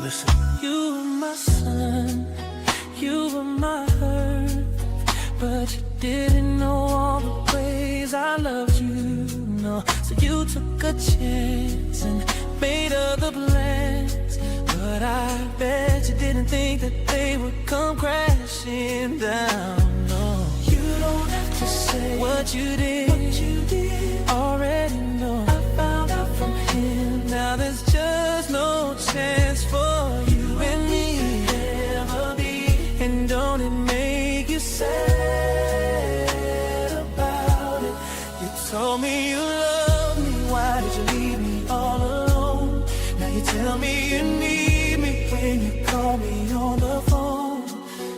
listen. You were my sun, you were my earth, but you didn't know all the ways I loved you, no. So you took a chance and made other plans, but I bet you didn't think that they would come crashing down, no. You don't have to say what you did, already know. I found out from him, now there's just no chance for you and me to ever be. And don't it make you sad about it? You told me you loved me, why did you leave me all alone? Now you tell me you need me when you call me on the phone.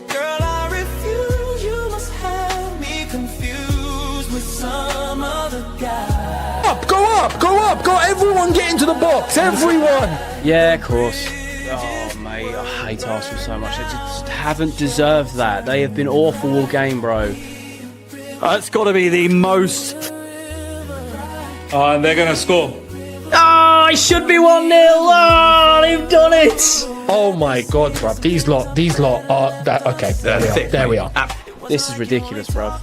Girl, I refuse, you must have me confused with some other guy. Go up, everyone get into the box, everyone. Yeah, of course. Oh, mate, I hate Arsenal so much. They just haven't deserved that. They have been awful all game, bro. It's got to be the most... and they're going to score. Oh, it should be 1-0. Oh, they've done it. Oh my God, bruv. These lot are... okay, there we are. This is ridiculous, bro.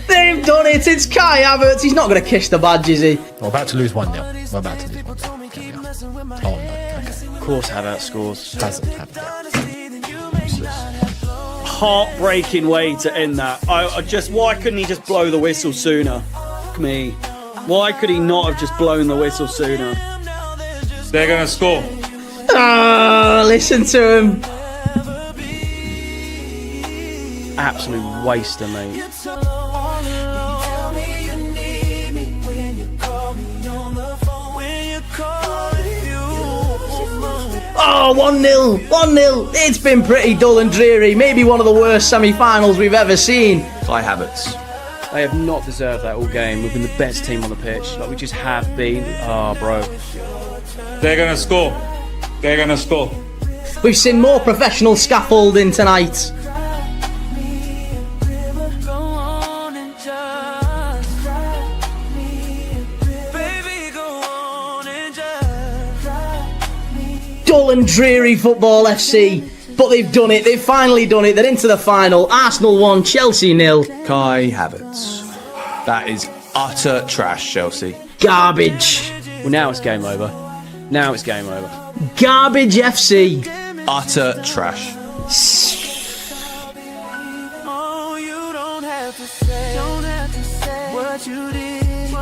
They've done it. It's Kai Havertz. He's not going to kiss the badge, is he? We're about to lose 1-0. We're about to lose 1-0. There we are. Oh, no. Okay. Of course Havertz scores. Hasn't happened yet. Heartbreaking way to end that. Why couldn't he just blow the whistle sooner? Fuck me. Why could he not have just blown the whistle sooner? They're going to score. Oh, listen to him. Absolute waster, mate. Oh, 1-0. 1-0. It's been pretty dull and dreary. Maybe one of the worst semi-finals we've ever seen. Kai Havertz. They have not deserved that all game. We've been the best team on the pitch. Like, we just have been. Oh, bro. They're going to score. They're going to score. We've seen more professional scaffolding tonight. Dull and dreary football FC, but they've done it. They've finally done it. They're into the final. Arsenal 1, Chelsea 0. Kai Havertz. That is utter trash, Chelsea. Garbage. Well, now it's game over. Now it's game over. Garbage FC. Utter trash. Oh, you don't have to say what you did,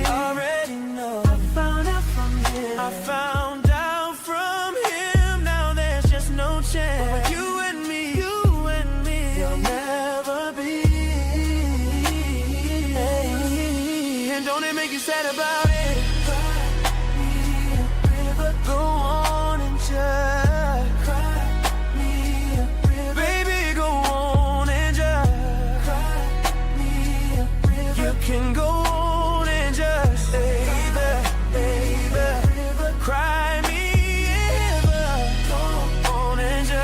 already know. I found out from him. I found out from him. Now there's just no chance. You and me, you'll never be. And don't it make you sad about it? Go on and just cry me a river. Baby, go on and just cry me a river. You can go on and just stay there, baby. Cry me a river. Go on and just,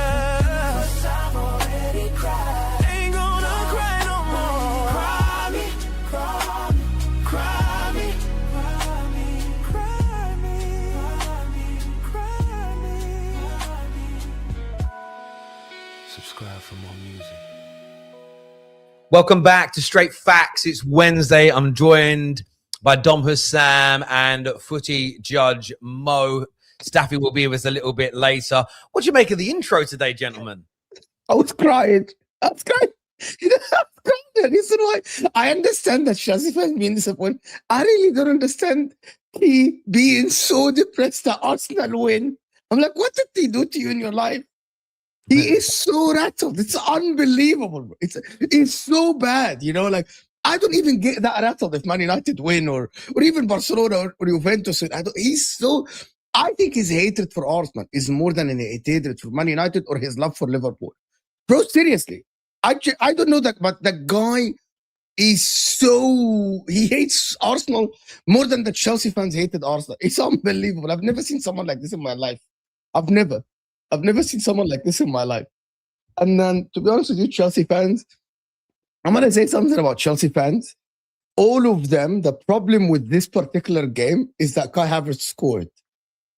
'cause I've already cried. Ain't gonna cry no more. Cry me, cry me, cry me, cry me, cry me, cry me, cry me. Subscribe for more music. Welcome back to Straight Facts. It's Wednesday. I'm joined by Dom Husam and footy judge Mo. Staffy will be with us a little bit later. What do you make of the intro today, gentlemen? I was crying. You know, I was crying. Listen, why? I understand that Chelsea fans being disappointed. I really don't understand he being so depressed that Arsenal win. I'm like, what did he do to you in your life? He is so rattled. It's unbelievable. Bro. It's so bad. You know, like I don't even get that rattled if Man United win or even Barcelona or Juventus. I think his hatred for Arsenal is more than his hatred for Man United or his love for Liverpool. Bro, seriously. I don't know that, but the guy is he hates Arsenal more than the Chelsea fans hated Arsenal. It's unbelievable. I've never seen someone like this in my life. I've never seen someone like this in my life. And then, to be honest with you, Chelsea fans, I'm going to say something about Chelsea fans. All of them, the problem with this particular game is that Kai Havertz scored.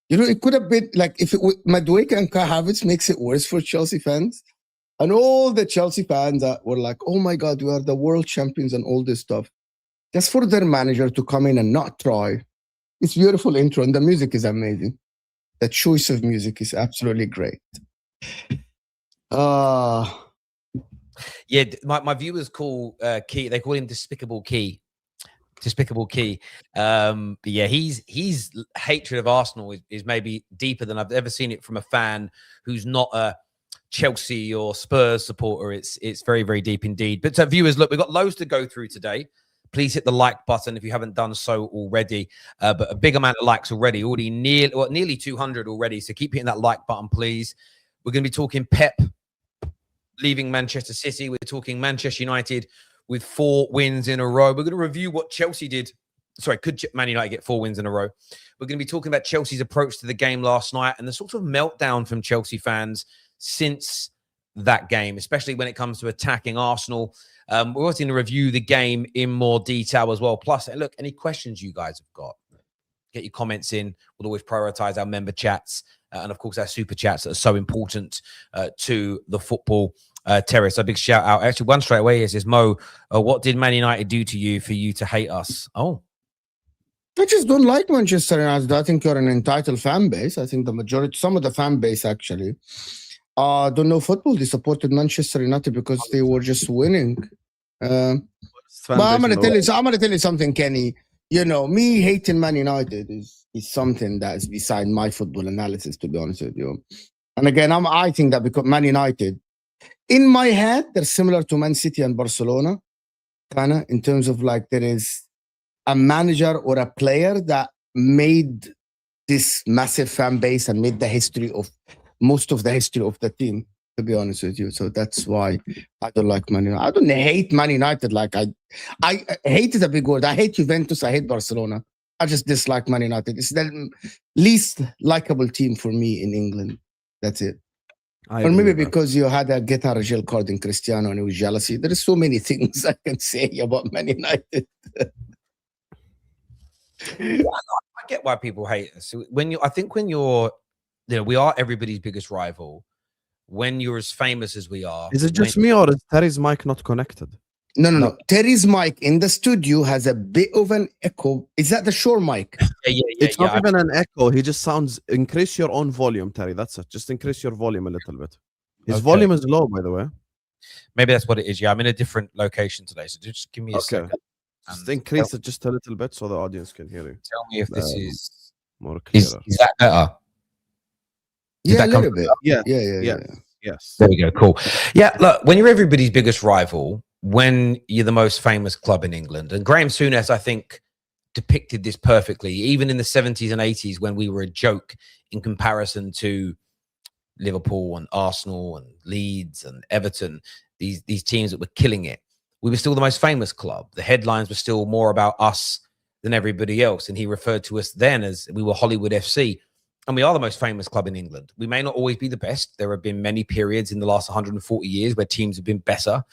You know, it could have been like if Madueke and Kai Havertz makes it worse for Chelsea fans. And all the Chelsea fans that were like, oh my God, we are the world champions and all this stuff. Just for their manager to come in and not try. It's beautiful intro and the music is amazing. The choice of music is absolutely great. Yeah, my viewers call Key, they call him Despicable Key. Despicable Key. But yeah, he's hatred of Arsenal is maybe deeper than I've ever seen it from a fan who's not a Chelsea or Spurs supporter. It's very, very deep indeed. But viewers, look, we've got loads to go through today. Please hit the like button if you haven't done so already. But a big amount of likes already nearly 200 already. So keep hitting that like button, please. We're going to be talking Pep leaving Manchester City. We're talking Manchester United with 4 wins in a row. We're going to review what Chelsea did. Sorry, could Man United get 4 wins in a row? We're going to be talking about Chelsea's approach to the game last night and the sort of meltdown from Chelsea fans since that game, especially when it comes to attacking Arsenal. We're also going to review the game in more detail as well. Plus, look, any questions you guys have got, get your comments in. We'll always prioritize our member chats and, of course, our super chats that are so important to the Football Terrace. A big shout out. Actually, one straight away is Mo, what did Man United do to you for you to hate us? Oh, I just don't like Manchester United. I think you're an entitled fan base. I think the majority, some of the fan base actually, don't know football. They supported Manchester United because they were just winning. But I'm gonna tell you something, Kenny. You know, me hating Man United is something that is beside my football analysis, to be honest with you. And again, I think that because Man United, in my head, they're similar to Man City and Barcelona, kind of in terms of like there is a manager or a player that made this massive fan base and made the history of most of the history of the team, to be honest with you. So that's why I don't like Man United. I don't hate Man United. Like I hate is a big word. I hate Juventus. I hate Barcelona. I just dislike Man United. It's the least likable team for me in England. That's it. Or maybe because you had a guitar gel card in Cristiano and it was jealousy. There are so many things I can say about Man United. I get why people hate us. I think when you're, you know, we are everybody's biggest rival. When you're as famous as we are, is it just me or is Terry's mic not connected? No. Terry's mic in the studio has a bit of an echo. Is that the Shure mic? Yeah. It's not even an echo. He just sounds. Increase your own volume, Terry. That's it. Just increase your volume a little bit. His volume is low, by the way. Maybe that's what it is. Yeah, I'm in a different location today, so just give me a second. Just increase it just a little bit so the audience can hear you. Tell me if this is more clear. Is that better? Yeah, a little bit. Yeah. Yes. There we go. Cool. Yeah, look, when you're everybody's biggest rival, when you're the most famous club in England, and Graham Souness, I think, depicted this perfectly, even in the 70s and 80s when we were a joke in comparison to Liverpool and Arsenal and Leeds and Everton, these teams that were killing it. We were still the most famous club. The headlines were still more about us than everybody else. And he referred to us then as we were Hollywood FC. And we are the most famous club in England. We may not always be the best. There have been many periods in the last 140 years where teams have been better.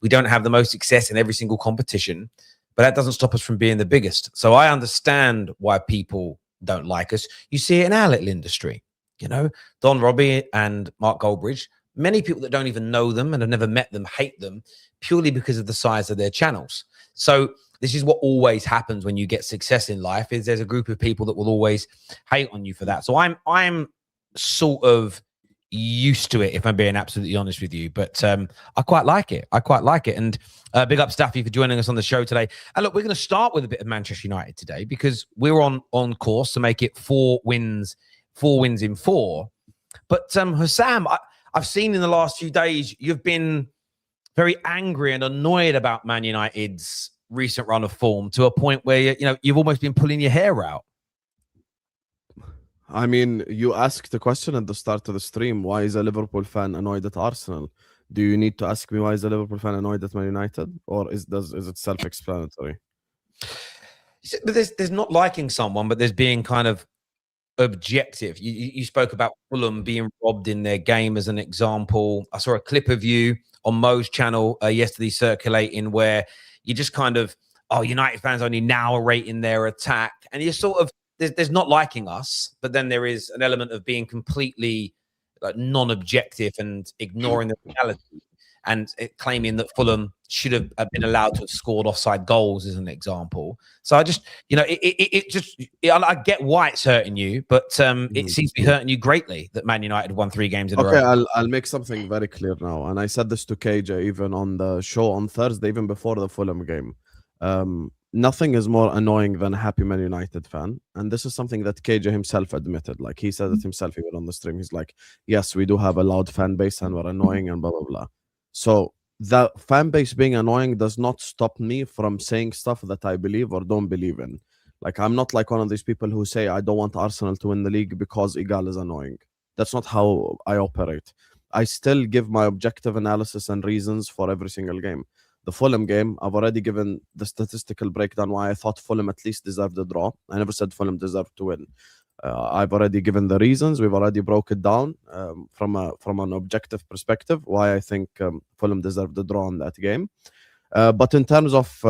We don't have the most success in every single competition, but that doesn't stop us from being the biggest. So I understand why people don't like us. You see it in our little industry. You know, Don Robbie and Mark Goldbridge, many people that don't even know them and have never met them hate them purely because of the size of their channels. So this is what always happens when you get success in life, is there's a group of people that will always hate on you for that. So I'm sort of used to it, if I'm being absolutely honest with you, but I quite like it. And big up Staffy for joining us on the show today. And look, we're going to start with a bit of Manchester United today because we're on course to make it 4 wins in 4. But Husam, I've seen in the last few days you've been very angry and annoyed about Man United's recent run of form to a point where you've almost been pulling your hair out. I mean, you asked the question at the start of the stream, why is a Liverpool fan annoyed at Arsenal? Do you need to ask me why is a Liverpool fan annoyed at Man United? Or is it self-explanatory? But there's not liking someone, but there's being kind of objective. You spoke about Fulham being robbed in their game as an example. I saw a clip of you on Mo's channel yesterday circulating where you just kind of, United fans only now are rating their attack. And you're sort of there's not liking us, but then there is an element of being completely like non-objective and ignoring the reality, and claiming that Fulham should have been allowed to have scored offside goals as an example. So I just, you know, I get why it's hurting you, but it seems to be hurting you greatly that Man United won 3 games in a row. Okay, I'll make something very clear now, and I said this to KJ even on the show on Thursday, even before the Fulham game. Nothing is more annoying than a happy Man United fan, and this is something that KJ himself admitted. Like, he said it himself even on the stream. He's like, yes, we do have a loud fan base and we're annoying and blah blah blah. So the fan base being annoying does not stop me from saying stuff that I believe or don't believe in. Like, I'm not like one of these people who say I don't want Arsenal to win the league because Igal is annoying. That's not how I operate. I still give my objective analysis and reasons for every single game. The Fulham game, I've already given the statistical breakdown why I thought Fulham at least deserved a draw. I never said Fulham deserved to win. I've already given the reasons. We've already broke it down from an objective perspective why I think Fulham deserved the draw in that game. But in terms of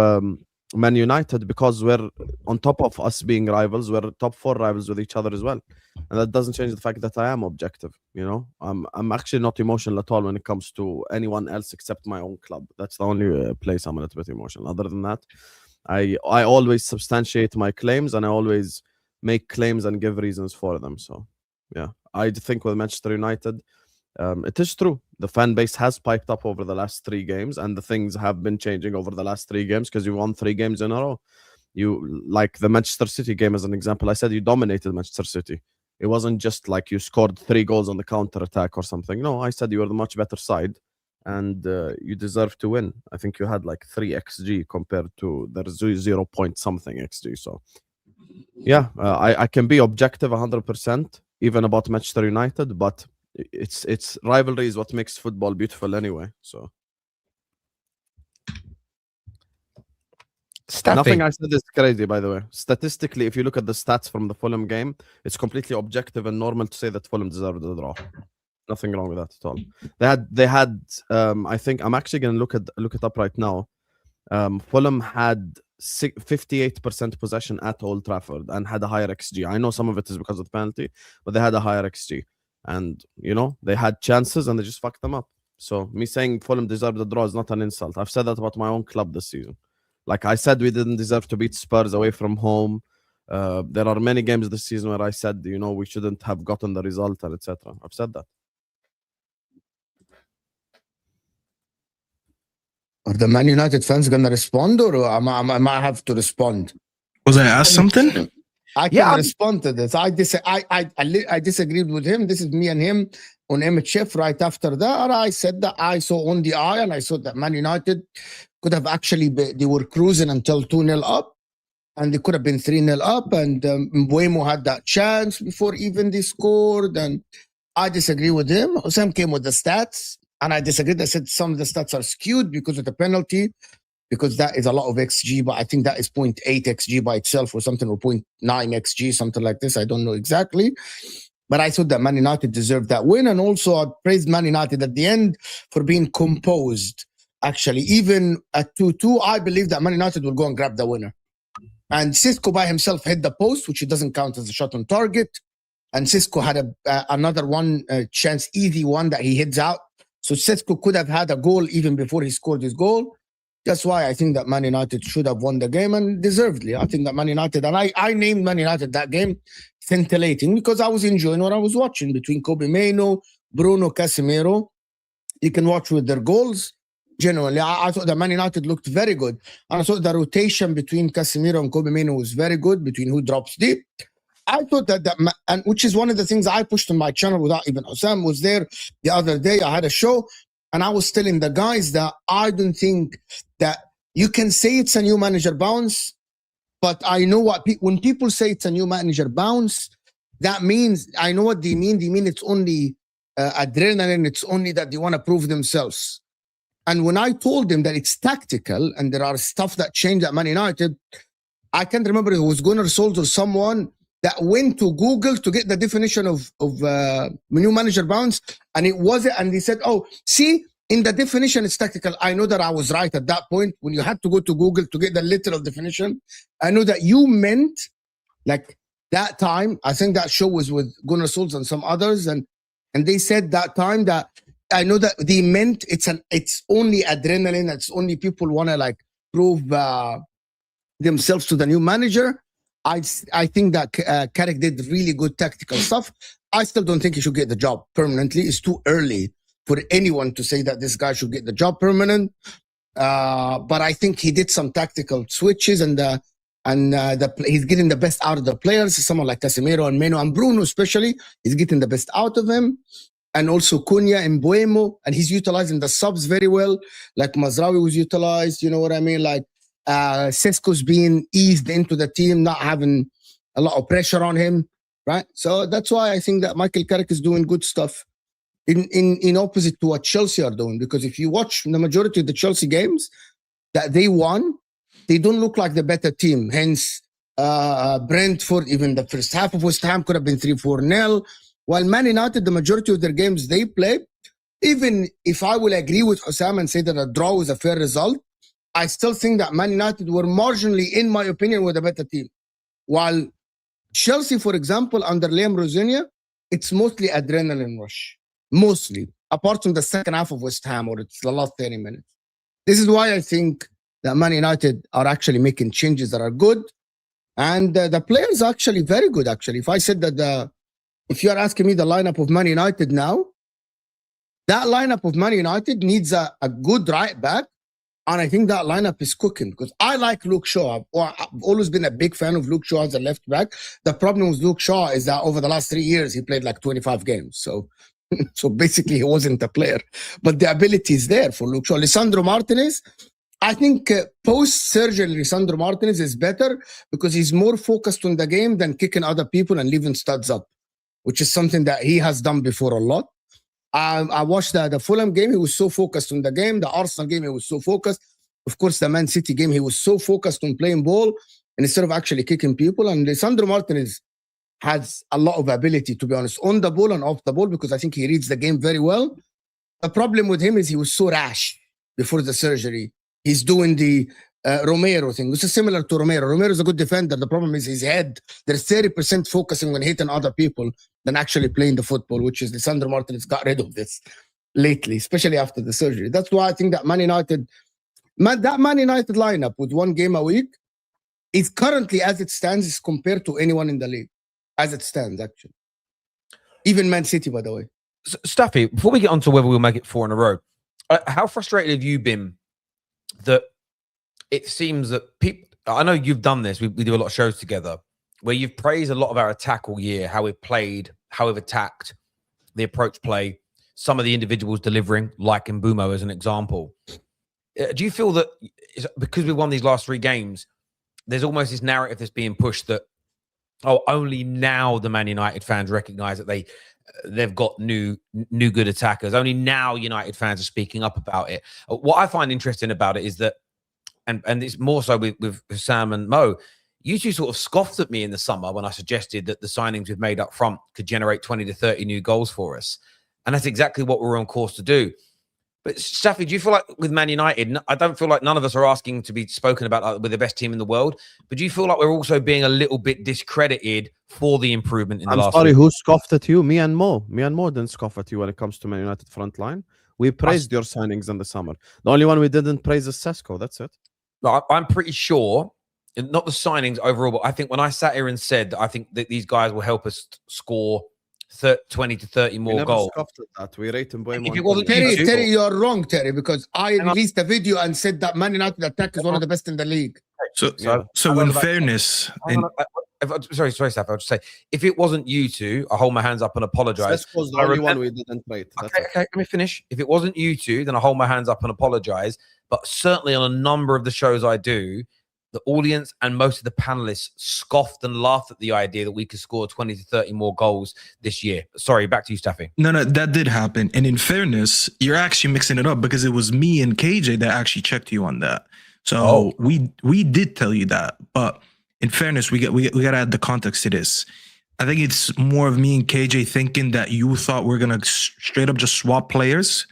Man United, because we're on top of us being rivals, we're top 4 rivals with each other as well, and that doesn't change the fact that I am objective. You know, I'm actually not emotional at all when it comes to anyone else except my own club. That's the only place I'm a little bit emotional. Other than that, I always substantiate my claims, and I always make claims and give reasons for them. So yeah, I think with Manchester United, it is true. The fan base has piped up over the last 3 games, and the things have been changing over the last 3 games because you won 3 games in a row. You, like the Manchester City game as an example, I said you dominated Manchester City. It wasn't just like you scored 3 goals on the counter attack or something. No, I said you were the much better side, and you deserve to win. I think you had like 3 XG compared to their 0 point something XG. So yeah, I can be objective 100% even about Manchester United, but it's rivalry is what makes football beautiful anyway. So nothing I said is crazy, by the way. Statistically, if you look at the stats from the Fulham game, it's completely objective and normal to say that Fulham deserved the draw. Nothing wrong with that at all. They had I think I'm actually going to look it up right now. Fulham had 58% possession at Old Trafford and had a higher XG. I know some of it is because of the penalty, but they had a higher XG. And, you know, they had chances and they just fucked them up. So me saying Fulham deserved the draw is not an insult. I've said that about my own club this season. Like I said, we didn't deserve to beat Spurs away from home. There are many games this season where I said, you know, we shouldn't have gotten the result and etc. I've said that. Are the Man United fans going to respond, or am I have to respond? Was I asked something? I can respond to this. I disagreed with him. This is me and him on MHF right after that. I said that I saw on the eye, and I saw that Man United could have actually they were cruising until 2-0 up, and they could have been 3-0 up, and Mbeumo had that chance before even they scored, and I disagree with him. Husam came with the stats, and I disagreed. I said some of the stats are skewed because of the penalty, because that is a lot of XG, but I think that is 0.8 XG by itself or something, or 0.9 XG, something like this. I don't know exactly. But I thought that Man United deserved that win. And also I praised Man United at the end for being composed. Actually, even at 2-2, I believe that Man United will go and grab the winner. And Cisco by himself hit the post, which it doesn't count as a shot on target. And Cisco had another one chance, easy one that he hits out. So Cisco could have had a goal even before he scored his goal. That's why I think that Man United should have won the game, and deservedly. I think that Man United, and I named Man United that game scintillating because I was enjoying what I was watching between Kobe Mainoo, Bruno, Casemiro. You can watch with their goals. Generally, I thought that Man United looked very good. And I thought the rotation between Casemiro and Kobe Mainoo was very good, between who drops deep. I thought that, and which is one of the things I pushed on my channel without even Husam was there the other day. I had a show, and I was telling the guys that I don't think that you can say it's a new manager bounce, but I know what when people say it's a new manager bounce, that means I know what they mean. They mean it's only adrenaline. It's only that they want to prove themselves. And when I told them that it's tactical and there are stuff that changed at Man United, I can't remember if it was Gunnar Solskjaer or someone that went to Google to get the definition of new manager bounce, and it wasn't. And they said, "Oh, see, in the definition it's tactical." I know that I was right at that point when you had to go to Google to get the literal definition. I know that you meant like that time, I think that show was with Gunnar Solskjaer and some others, and they said that time that I know that they meant it's only adrenaline, it's only people want to like prove themselves to the new manager. I think that Carrick did really good tactical stuff. I still don't think he should get the job permanently. It's too early for anyone to say that this guy should get the job permanent. But I think he did some tactical switches, and he's getting the best out of the players. Someone like Casemiro and Meno and Bruno especially, he's getting the best out of him. And also Cunha and Buemo, and he's utilizing the subs very well. Like Mazraoui was utilized, you know what I mean? Like Sesko's being eased into the team, not having a lot of pressure on him, right? So that's why I think that Michael Carrick is doing good stuff in opposite to what Chelsea are doing. Because if you watch the majority of the Chelsea games that they won, they don't look like the better team. Hence, Brentford, even the first half of West Ham could have been 3-4-0. While Man United, the majority of their games they play, even if I will agree with Husam and say that a draw was a fair result, I still think that Man United were marginally, in my opinion, with a better team. While Chelsea, for example, under Liam Rosenior, it's mostly adrenaline rush. Mostly. Apart from the second half of West Ham, or it's the last 30 minutes. This is why I think that Man United are actually making changes that are good. And the players are actually very good, actually. If I said that if you're asking me the lineup of Man United now, that lineup of Man United needs a good right back. And I think that lineup is cooking because I like Luke Shaw. I've always been a big fan of Luke Shaw as a left back. The problem with Luke Shaw is that over the last 3 years, he played like 25 games. So basically, he wasn't a player. But the ability is there for Luke Shaw. Lisandro Martinez, I think post-surgery, Lisandro Martinez is better because he's more focused on the game than kicking other people and leaving studs up, which is something that he has done before a lot. I watched the Fulham game. He was so focused on the game. The Arsenal game, he was so focused. Of course, the Man City game, he was so focused on playing ball and instead of actually kicking people. And Lisandro Martinez has a lot of ability, to be honest, on the ball and off the ball because I think he reads the game very well. The problem with him is he was so rash before the surgery. He's doing the Romero thing, which is similar to Romero. Romero's a good defender. The problem is his head. There's 30% focusing on hitting other people than actually playing the football, which is Lisandro Martinez got rid of this lately, especially after the surgery. That's why I think that Man United lineup with 1 game a week is currently, as it stands, is compared to anyone in the league. As it stands, actually. Even Man City, by the way. Staffy, before we get on to whether we'll make it 4 in a row, how frustrated have you been that it seems that people, I know you've done this, we do a lot of shows together, where you've praised a lot of our attack all year, how we've played, how we've attacked, the approach play, some of the individuals delivering, like Mbumo as an example. Do you feel that because we won these last 3 games, there's almost this narrative that's being pushed that, only now the Man United fans recognize that they've got new good attackers. Only now United fans are speaking up about it. What I find interesting about it is that, and it's more so with Sam and Mo, you two sort of scoffed at me in the summer when I suggested that the signings we've made up front could generate 20 to 30 new goals for us. And that's exactly what we're on course to do. But Staffy, do you feel like with Man United, I don't feel like none of us are asking to be spoken about like with the best team in the world, but do you feel like we're also being a little bit discredited for the improvement in the last sorry, week? who scoffed at you? Me and Mo. Me and Mo didn't scoff at you when it comes to Man United front line. We praised your signings in the summer. The only one we didn't praise is Sesko. That's it. I'm pretty sure, not the signings overall, but I think when I sat here and said that I think that these guys will help us score 20 to 30 more goals. That. We rate him If it wasn't Terry, you're wrong, Terry, because I released a video and said that Man United attack is one of the best in the league. So in fairness, sorry, Staff. I'll just say, if it wasn't you two, I hold my hands up and apologize. Sesko's the only one we didn't rate. Okay, let me finish. If it wasn't you two, then I hold my hands up and apologize. But certainly on a number of the shows I do, the audience and most of the panelists scoffed and laughed at the idea that we could score 20 to 30 more goals this year. Sorry, back to you, Staffy. No, that did happen. And in fairness, you're actually mixing it up because it was me and KJ that actually checked you on that. So we did tell you that. But in fairness, we got to add the context to this. I think it's more of me and KJ thinking that you thought we're going to straight up just swap players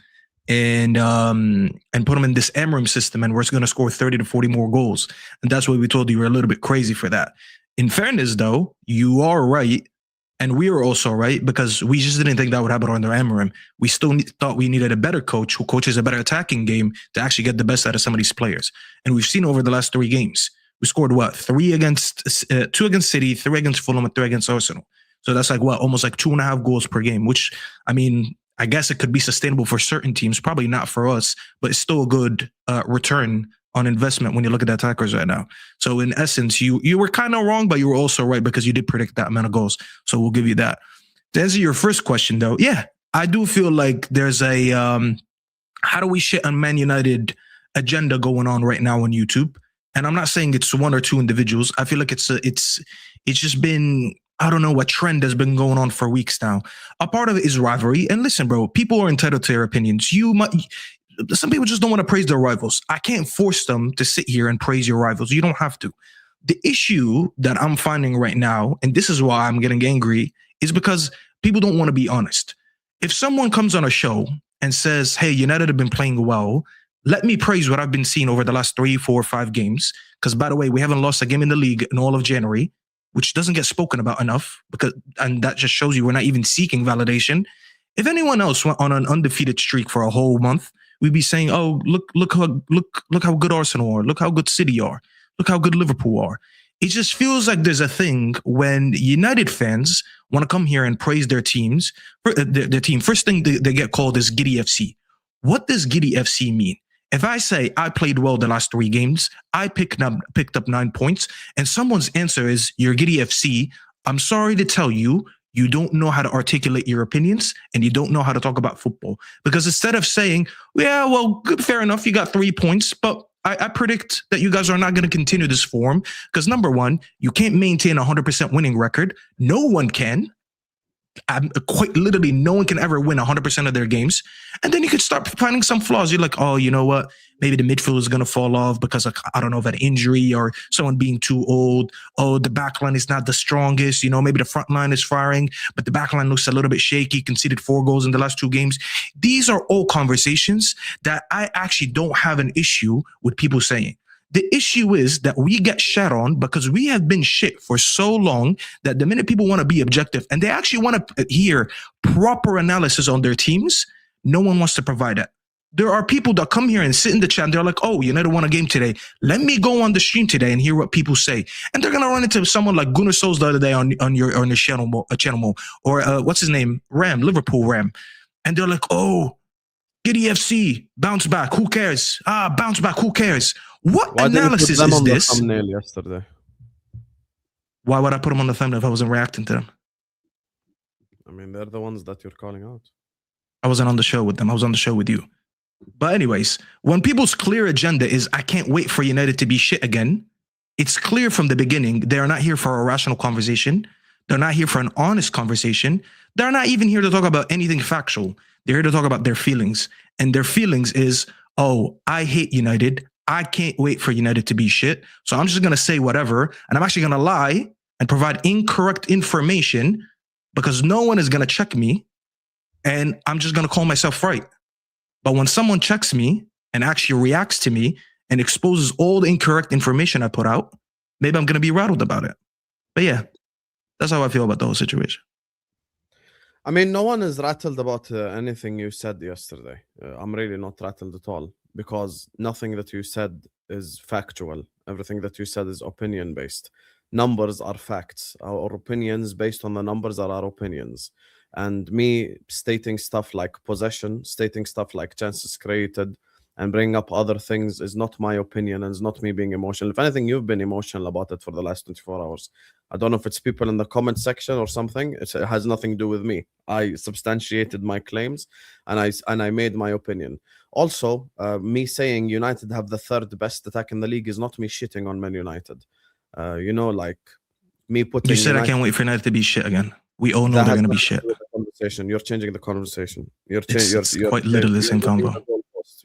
and put them in this Amorim system and we're going to score 30 to 40 more goals. And that's why we told you we're a little bit crazy for that. In fairness, though, you are right. And we were also right because we just didn't think that would happen under Amorim. We still thought we needed a better coach who coaches a better attacking game to actually get the best out of some of these players. And we've seen over the last 3 games, we scored what? 2 against City, 3 against Fulham, and 3 against Arsenal. So that's like what? Almost like 2.5 goals per game, which, I mean, I guess it could be sustainable for certain teams, probably not for us, but it's still a good return on investment when you look at the attackers right now. So in essence, you were kind of wrong, but you were also right because you did predict that amount of goals. So we'll give you that. To answer your first question, though, yeah, I do feel like there's a how do we shit on Man United agenda going on right now on YouTube. And I'm not saying it's 1 or 2 individuals. I feel like it's just been, I don't know, a trend that's been going on for weeks now. A part of it is rivalry. And listen, bro, people are entitled to their opinions. Some people just don't want to praise their rivals. I can't force them to sit here and praise your rivals. You don't have to. The issue that I'm finding right now, and this is why I'm getting angry, is because people don't want to be honest. If someone comes on a show and says, hey, United have been playing well, let me praise what I've been seeing over the last 3, 4, 5 games. Because, by the way, we haven't lost a game in the league in all of January, which doesn't get spoken about enough, and that just shows you we're not even seeking validation. If anyone else went on an undefeated streak for a whole month, we'd be saying, oh, look how good Arsenal are. Look how good City are. Look how good Liverpool are. It just feels like there's a thing when United fans want to come here and praise their teams, their team. First thing they get called is Giddy FC. What does Giddy FC mean? If I say I played well the last 3 games, I picked up 9 points, and someone's answer is you're Giddy FC, I'm sorry to tell you, you don't know how to articulate your opinions and you don't know how to talk about football. Because instead of saying, yeah, well, good, fair enough, you got 3 points, but I predict that you guys are not going to continue this form because, number one, you can't maintain a 100% winning record. No one can. Quite literally, no one can ever win 100% of their games. And then you could start finding some flaws. You're like, oh, you know what? Maybe the midfield is going to fall off because of, I don't know, of an injury or someone being too old. Oh, the back line is not the strongest. You know, maybe the front line is firing, but the back line looks a little bit shaky. Conceded 4 goals in the last 2 games. These are all conversations that I actually don't have an issue with people saying. The issue is that we get shat on because we have been shit for so long that the minute people want to be objective and they actually want to hear proper analysis on their teams, no one wants to provide that. There are people that come here and sit in the chat and they're like, oh, United won a game today. Let me go on the stream today and hear what people say. And they're going to run into someone like Gunnar Solskjaer the other day on your channel, or what's his name? Liverpool Ram. And they're like, oh, Giddy FC, bounce back, who cares? Bounce back, who cares? What analysis is on this? The thumbnail yesterday? Why would I put them on the thumbnail if I wasn't reacting to them? I mean, they're the ones that you're calling out. I wasn't on the show with them. I was on the show with you. But anyways, when people's clear agenda is, I can't wait for United to be shit again, it's clear from the beginning, they are not here for a rational conversation. They're not here for an honest conversation. They're not even here to talk about anything factual. They're here to talk about their feelings. And their feelings is, oh, I hate United. I can't wait for United to be shit. So I'm just going to say whatever. And I'm actually going to lie and provide incorrect information because no one is going to check me. And I'm just going to call myself right. But when someone checks me and actually reacts to me and exposes all the incorrect information I put out, maybe I'm going to be rattled about it. But yeah, that's how I feel about the whole situation. I mean, no one is rattled about anything you said yesterday. I'm really not rattled at all because nothing that you said is factual. Everything that you said is opinion-based. Numbers are facts. Our opinions based on the numbers are our opinions. And me stating stuff like possession, stating stuff like chances created, and bringing up other things is not my opinion and it's not me being emotional. If anything, you've been emotional about it for the last 24 hours. I don't know if it's people in the comment section or something. It has nothing to do with me. I substantiated my claims and I made my opinion. Also, me saying United have the 3rd best attack in the league is not me shitting on Man United. You know, like me putting... You said United, I can't wait for United to be shit again. We all know they're going to be shit. You're changing the conversation. It's quite literally the same convo.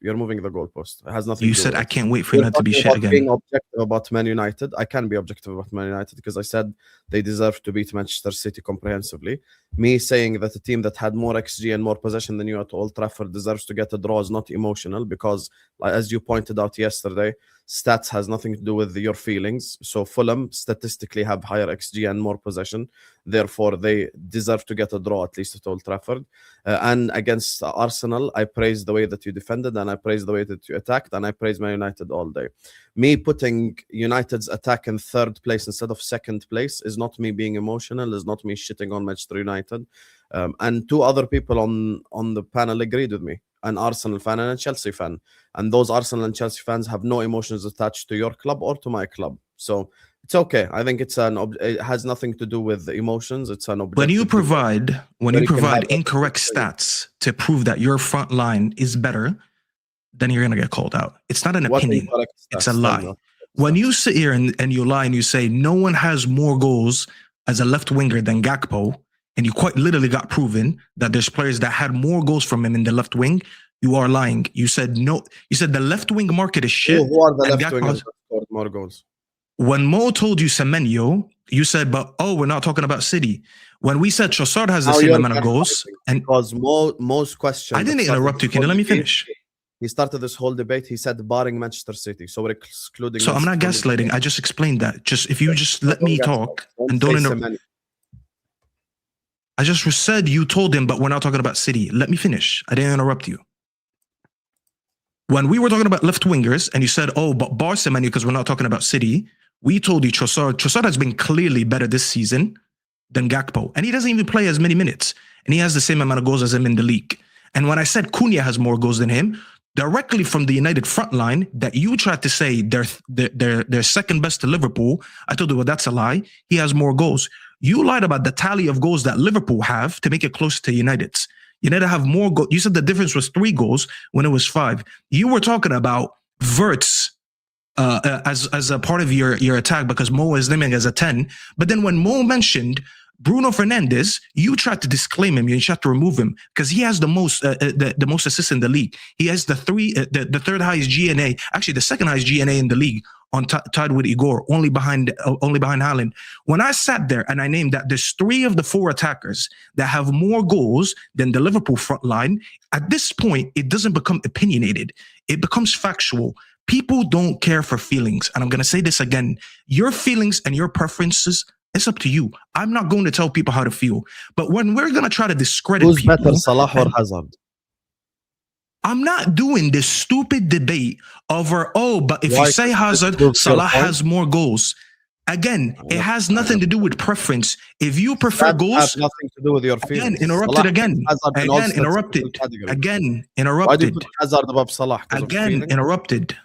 You're moving the goalpost. It has nothing. You said I can't wait for United to be shit again. Being objective about Man United, I can be objective about Man United because I said they deserve to beat Manchester City comprehensively. Me saying that a team that had more XG and more possession than you at Old Trafford deserves to get a draw is not emotional, because, as you pointed out yesterday, stats has nothing to do with your feelings. So Fulham statistically have higher XG and more possession. Therefore, they deserve to get a draw, at least at Old Trafford. And against Arsenal, I praise the way that you defended, and I praise the way that you attacked, and I praise Man United all day. Me putting United's attack in 3rd place instead of 2nd place is not me being emotional, is not me shitting on Manchester United. And 2 other people on the panel agreed with me, an Arsenal fan and a Chelsea fan. And those Arsenal and Chelsea fans have no emotions attached to your club or to my club. So it's okay. I think it has nothing to do with emotions. It's an objective. When you provide incorrect stats to prove that your front line is better, then you're gonna get called out. It's not an opinion. It's a lie. When you sit here and you lie and you say no one has more goals as a left winger than Gakpo, and you quite literally got proven that there's players that had more goals from him in the left wing, you are lying. You said no. You said the left wing market is shit. Who are the left wingers that scored more goals? When Mo told you Semenyo, you said, but we're not talking about City. When we said Trossard has the same amount of goals, and because Mo's question, I didn't interrupt you. Can you let me finish? He started this whole debate. He said barring Manchester City, so we're excluding. So I'm not gaslighting. I just explained that. Just if you just let me talk and don't interrupt. I just said you told him, but we're not talking about City. Let me finish. I didn't interrupt you. When we were talking about left wingers, and you said, but bar Semenyo because we're not talking about City, we told you Trossard has been clearly better this season than Gakpo, and he doesn't even play as many minutes, and he has the same amount of goals as him in the league. And when I said Cunha has more goals than him, directly from the United front line that you tried to say they're second best to Liverpool, I told you, well, that's a lie. He has more goals. You lied about the tally of goals that Liverpool have to make it close to United's. United have more goals. You said the difference was 3 goals when it was 5. You were talking about Havertz as a part of your attack because Mo is naming as a 10. But then when Mo mentioned Bruno Fernandes, you tried to disclaim him. You tried to remove him because he has the most assists in the league. He has the 3rd highest GNA, actually the 2nd highest GNA in the league, on tied with Igor, only behind Haaland. When I sat there and I named that there's 3 of the 4 attackers that have more goals than the Liverpool front line, at this point it doesn't become opinionated. It becomes factual. People don't care for feelings, and I'm going to say this again: your feelings and your preferences, it's up to you. I'm not going to tell people how to feel. But when we're going to try to discredit who's people, better, Salah or Hazard? I'm not doing this stupid debate over, but if you say Hazard, Salah has more goals. Again, it has nothing to do with preference. If you prefer goals, has nothing to do with your feelings. Again, interrupted. Why do you put Hazard above Salah? Interrupted.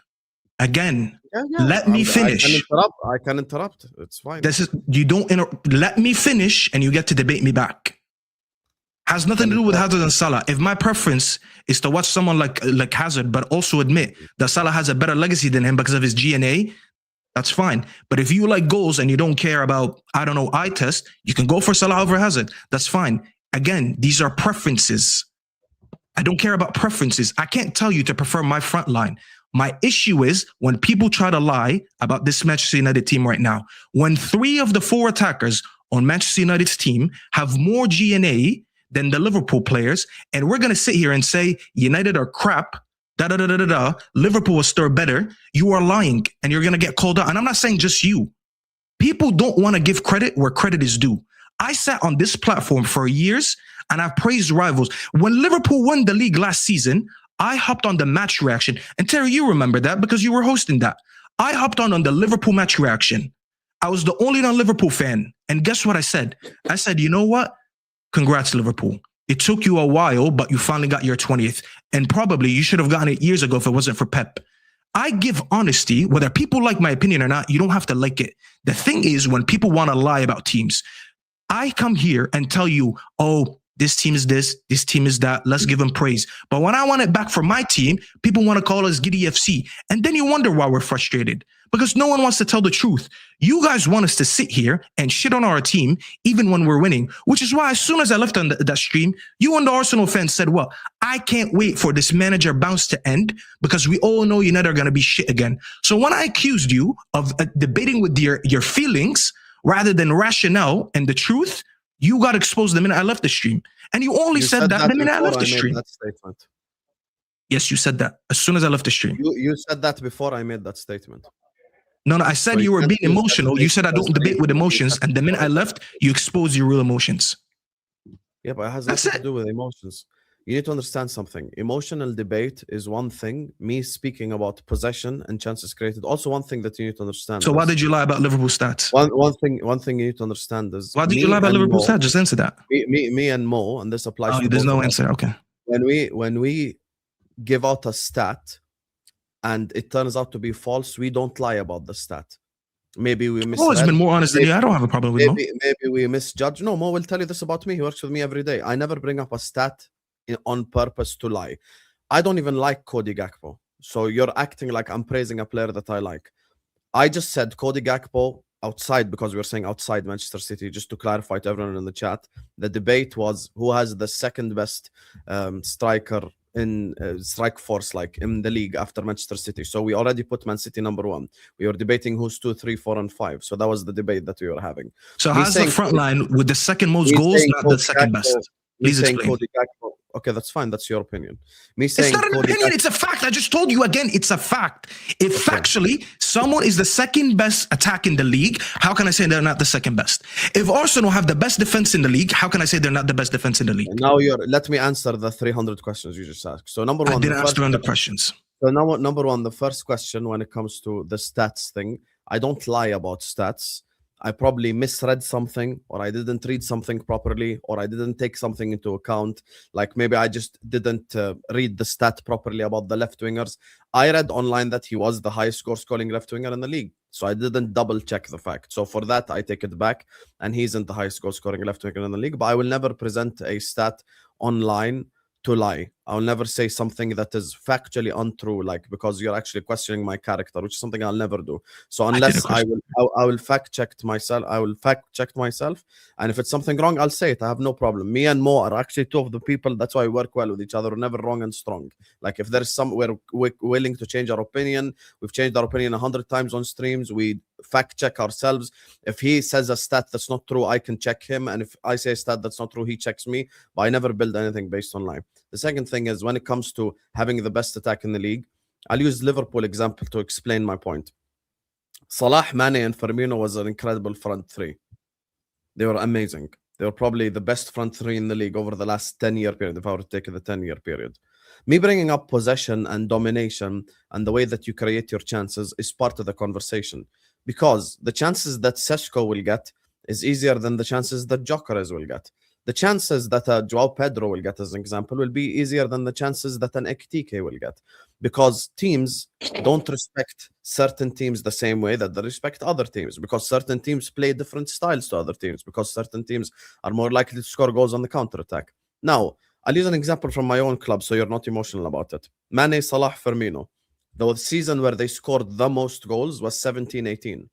Again, let me finish. I can interrupt. It's fine. Let me finish, and you get to debate me back. Has nothing to do with Hazard and Salah. If my preference is to watch someone like Hazard, but also admit that Salah has a better legacy than him because of his GNA, that's fine. But if you like goals and you don't care about, eye test, you can go for Salah over Hazard. That's fine. Again, these are preferences. I don't care about preferences. I can't tell you to prefer my front line. My issue is when people try to lie about this Manchester United team right now. When 3 of the 4 attackers on Manchester United's team have more GNA than the Liverpool players, and we're going to sit here and say United are crap, Liverpool is still better, you are lying, and you're going to get called out. And I'm not saying just you. People don't want to give credit where credit is due. I sat on this platform for years, and I've praised rivals. When Liverpool won the league last season, I hopped on the match reaction. And Terry, you remember that because you were hosting that. I hopped on the Liverpool match reaction. I was the only non-Liverpool fan. And guess what I said? I said, you know what? Congrats, Liverpool. It took you a while, but you finally got your 20th. And probably you should have gotten it years ago if it wasn't for Pep. I give honesty, whether people like my opinion or not, you don't have to like it. The thing is, when people want to lie about teams, I come here and tell you, this team is this team is that, let's give them praise. But when I want it back for my team, people want to call us Giddy FC. And then you wonder why we're frustrated. Because no one wants to tell the truth. You guys want us to sit here and shit on our team, even when we're winning, which is why as soon as I left on that stream, you and the Arsenal fans said, well, I can't wait for this manager bounce to end because we all know United are going to be shit again. So when I accused you of debating with your feelings, rather than rationale and the truth, you got exposed the minute I left the stream. And you only said that the minute I left the stream. That statement. Yes, you said that as soon as I left the stream. You said that before I made that statement. No, I said So you were can't being use that emotional. You said I don't statement debate with as emotions. And the minute I left, you exposed your real emotions. Yeah, but it has That's nothing to it. do with emotions. You need to understand something. Emotional debate is one thing. Me speaking about possession and chances created, also one thing that you need to understand. So why did you lie about Liverpool stats? One thing you need to understand is Why did you lie about Liverpool stats? Just answer that. Me and Mo, and this applies to There's both no of us. answer. Okay. When we give out a stat and it turns out to be false, we don't lie about the stat. Maybe we misread. Mo has been more honest than you. I don't have a problem with Mo. Maybe we misjudge. No, Mo will tell you this about me. He works with me every day. I never bring up a stat on purpose to lie. I don't even like Cody Gakpo. So you're acting like I'm praising a player that I like. I just said Cody Gakpo outside, because we were saying outside Manchester City, just to clarify to everyone in the chat. The debate was who has the second best striker in strike force like in the league after Manchester City. So we already put Man City number 1. We were debating who's 2, 3, 4, and 5. So that was the debate that we were having. So how's the front line with the second most goals, not the second best? Please explain. Cody Gakpo. Okay, that's fine. That's your opinion. Me saying it's not an opinion. It's a fact. I just told you again. It's a fact. If factually someone is the second best attack in the league, how can I say they're not the second best? If Arsenal have the best defense in the league, how can I say they're not the best defense in the league? Now let me answer the 300 questions you just asked. So number 1, I didn't ask 300 questions. So now, number 1, the first question when it comes to the stats thing, I don't lie about stats. I probably misread something, or I didn't read something properly, or I didn't take something into account. Like maybe I just didn't read the stat properly about the left wingers. I read online that he was the highest scoring left winger in the league. So I didn't double check the fact. So for that, I take it back. And he isn't the highest scoring left winger in the league. But I will never present a stat online to lie. I'll never say something that is factually untrue, like because you're actually questioning my character, which is something I'll never do. So unless I will fact check myself, and if it's something wrong, I'll say it. I have no problem. Me and Mo are actually 2 of the people. That's why we work well with each other. We're never wrong and strong. Like if there's we're willing to change our opinion. We've changed our opinion 100 times on streams. We fact check ourselves. If he says a stat that's not true, I can check him, and if I say a stat that's not true, he checks me. But I never build anything based on lie. The second thing is when it comes to having the best attack in the league, I'll use Liverpool example to explain my point. Salah, Mane, and Firmino was an incredible front 3. They were amazing. They were probably the best front 3 in the league over the last 10-year period, if I were to take the 10-year period. Me bringing up possession and domination and the way that you create your chances is part of the conversation, because the chances that Seshko will get is easier than the chances that Gyökeres will get. The chances that Joao Pedro will get, as an example, will be easier than the chances that an Ekitike will get, because teams don't respect certain teams the same way that they respect other teams, because certain teams play different styles to other teams, because certain teams are more likely to score goals on the counter-attack. Now, I'll use an example from my own club so you're not emotional about it. Mane, Salah, Firmino. The season where they scored the most goals was 17-18.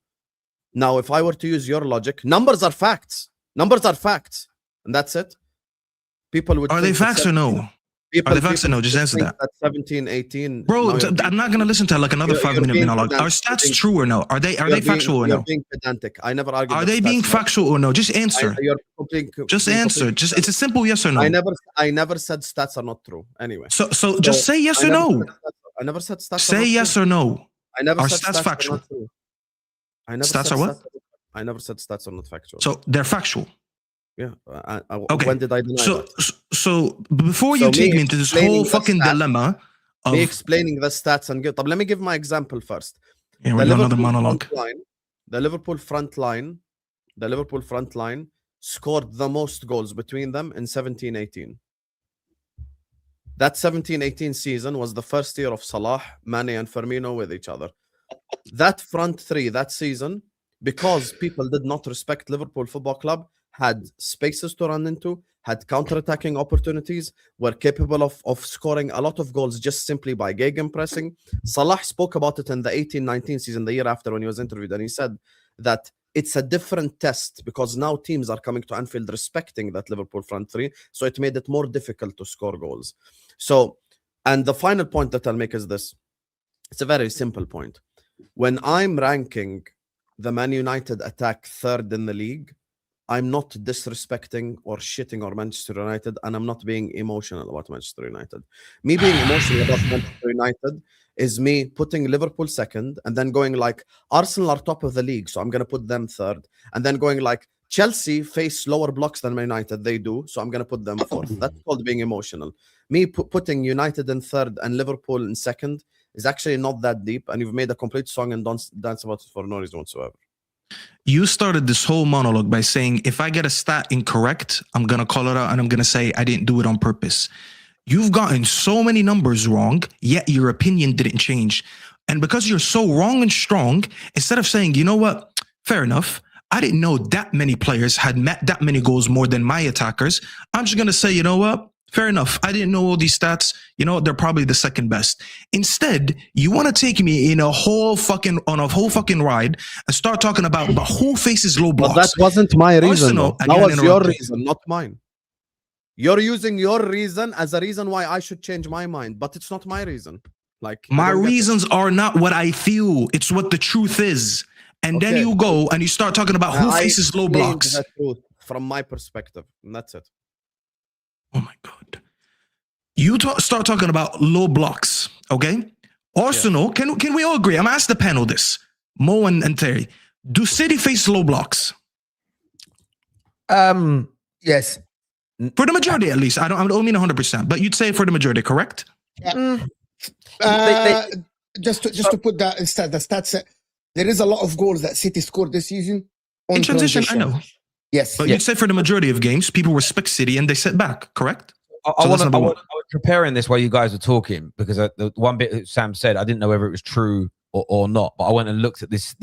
Now, if I were to use your logic, numbers are facts. Numbers are facts. And that's it. People would. Are they facts or no? Are they facts or no? Just answer that. 17, 18. Bro, I'm not gonna listen to like another 5-minute monologue. Are stats true or no? Are they factual or no? You're being pedantic. I never argued. Are they being factual or no? Just answer. Just answer. Just it's a simple yes or no. I never said stats are not true. Anyway. So just say yes or no. I never said stats. Say yes or no. I never are said stats factual. Stats are what? I never said stats are not factual. So they're factual. Yeah. Okay. When did I deny that? So before you take me into this whole fucking dilemma of me explaining the stats and but let me give my example first. Yeah, we're doing another monologue. The Liverpool front line scored the most goals between them in 17-18. That 17-18 season was the first year of Salah, Mane, and Firmino with each other. That front 3 that season, because people did not respect Liverpool Football Club, had spaces to run into, had counter-attacking opportunities, were capable of scoring a lot of goals just simply by gegenpressing. Salah spoke about it in the 18-19 season, the year after, when he was interviewed, and he said that it's a different test because now teams are coming to Anfield respecting that Liverpool front 3, so it made it more difficult to score goals. So, and the final point that I'll make is this. It's a very simple point. When I'm ranking the Man United attack third in the league, I'm not disrespecting or shitting on Manchester United, and I'm not being emotional about Manchester United. Me being emotional about Manchester United is me putting Liverpool second and then going like, Arsenal are top of the league, so I'm going to put them third. And then going like, Chelsea face lower blocks than Man United, they do, so I'm going to put them fourth. That's called being emotional. Me putting United in third and Liverpool in second is actually not that deep, and you've made a complete song and dance about it for no reason whatsoever. You started this whole monologue by saying, if I get a stat incorrect, I'm going to call it out and I'm going to say I didn't do it on purpose. You've gotten so many numbers wrong, yet your opinion didn't change. And because you're so wrong and strong, instead of saying, you know what, fair enough, I didn't know that many players had met that many goals more than my attackers, I'm just going to say, you know what, fair enough. I didn't know all these stats. You know what? They're probably the second best. Instead, you want to take me in a whole fucking ride and start talking about who faces low blocks. But that wasn't my reason. Arsenal, that was your reason, not mine. You're using your reason as a reason why I should change my mind, but it's not my reason. Like my reasons are not what I feel. It's what the truth is. And then you go and you start talking about who faces low blocks. The truth from my perspective, and that's it. Oh my God. You start talking about low blocks, okay? Arsenal, can we all agree? I'm asked the panel this, Mo and Terry. Do City face low blocks? Yes. For the majority, at least. I don't mean 100%, but you'd say for the majority, correct? Yeah. Just to put that instead, the stats. There is a lot of goals that City scored this season on in transition. I know. Yes, but you'd say for the majority of games, people respect City and they sit back, correct? I was preparing this while you guys were talking because the one bit that Sam said, I didn't know whether it was true or not, but I went and looked at this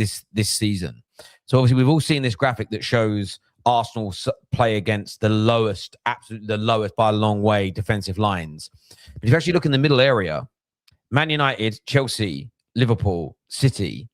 season. So obviously we've all seen this graphic that shows Arsenal play against the lowest, absolutely the lowest by a long way defensive lines. But if you actually look in the middle area, Man United, Chelsea, Liverpool, City,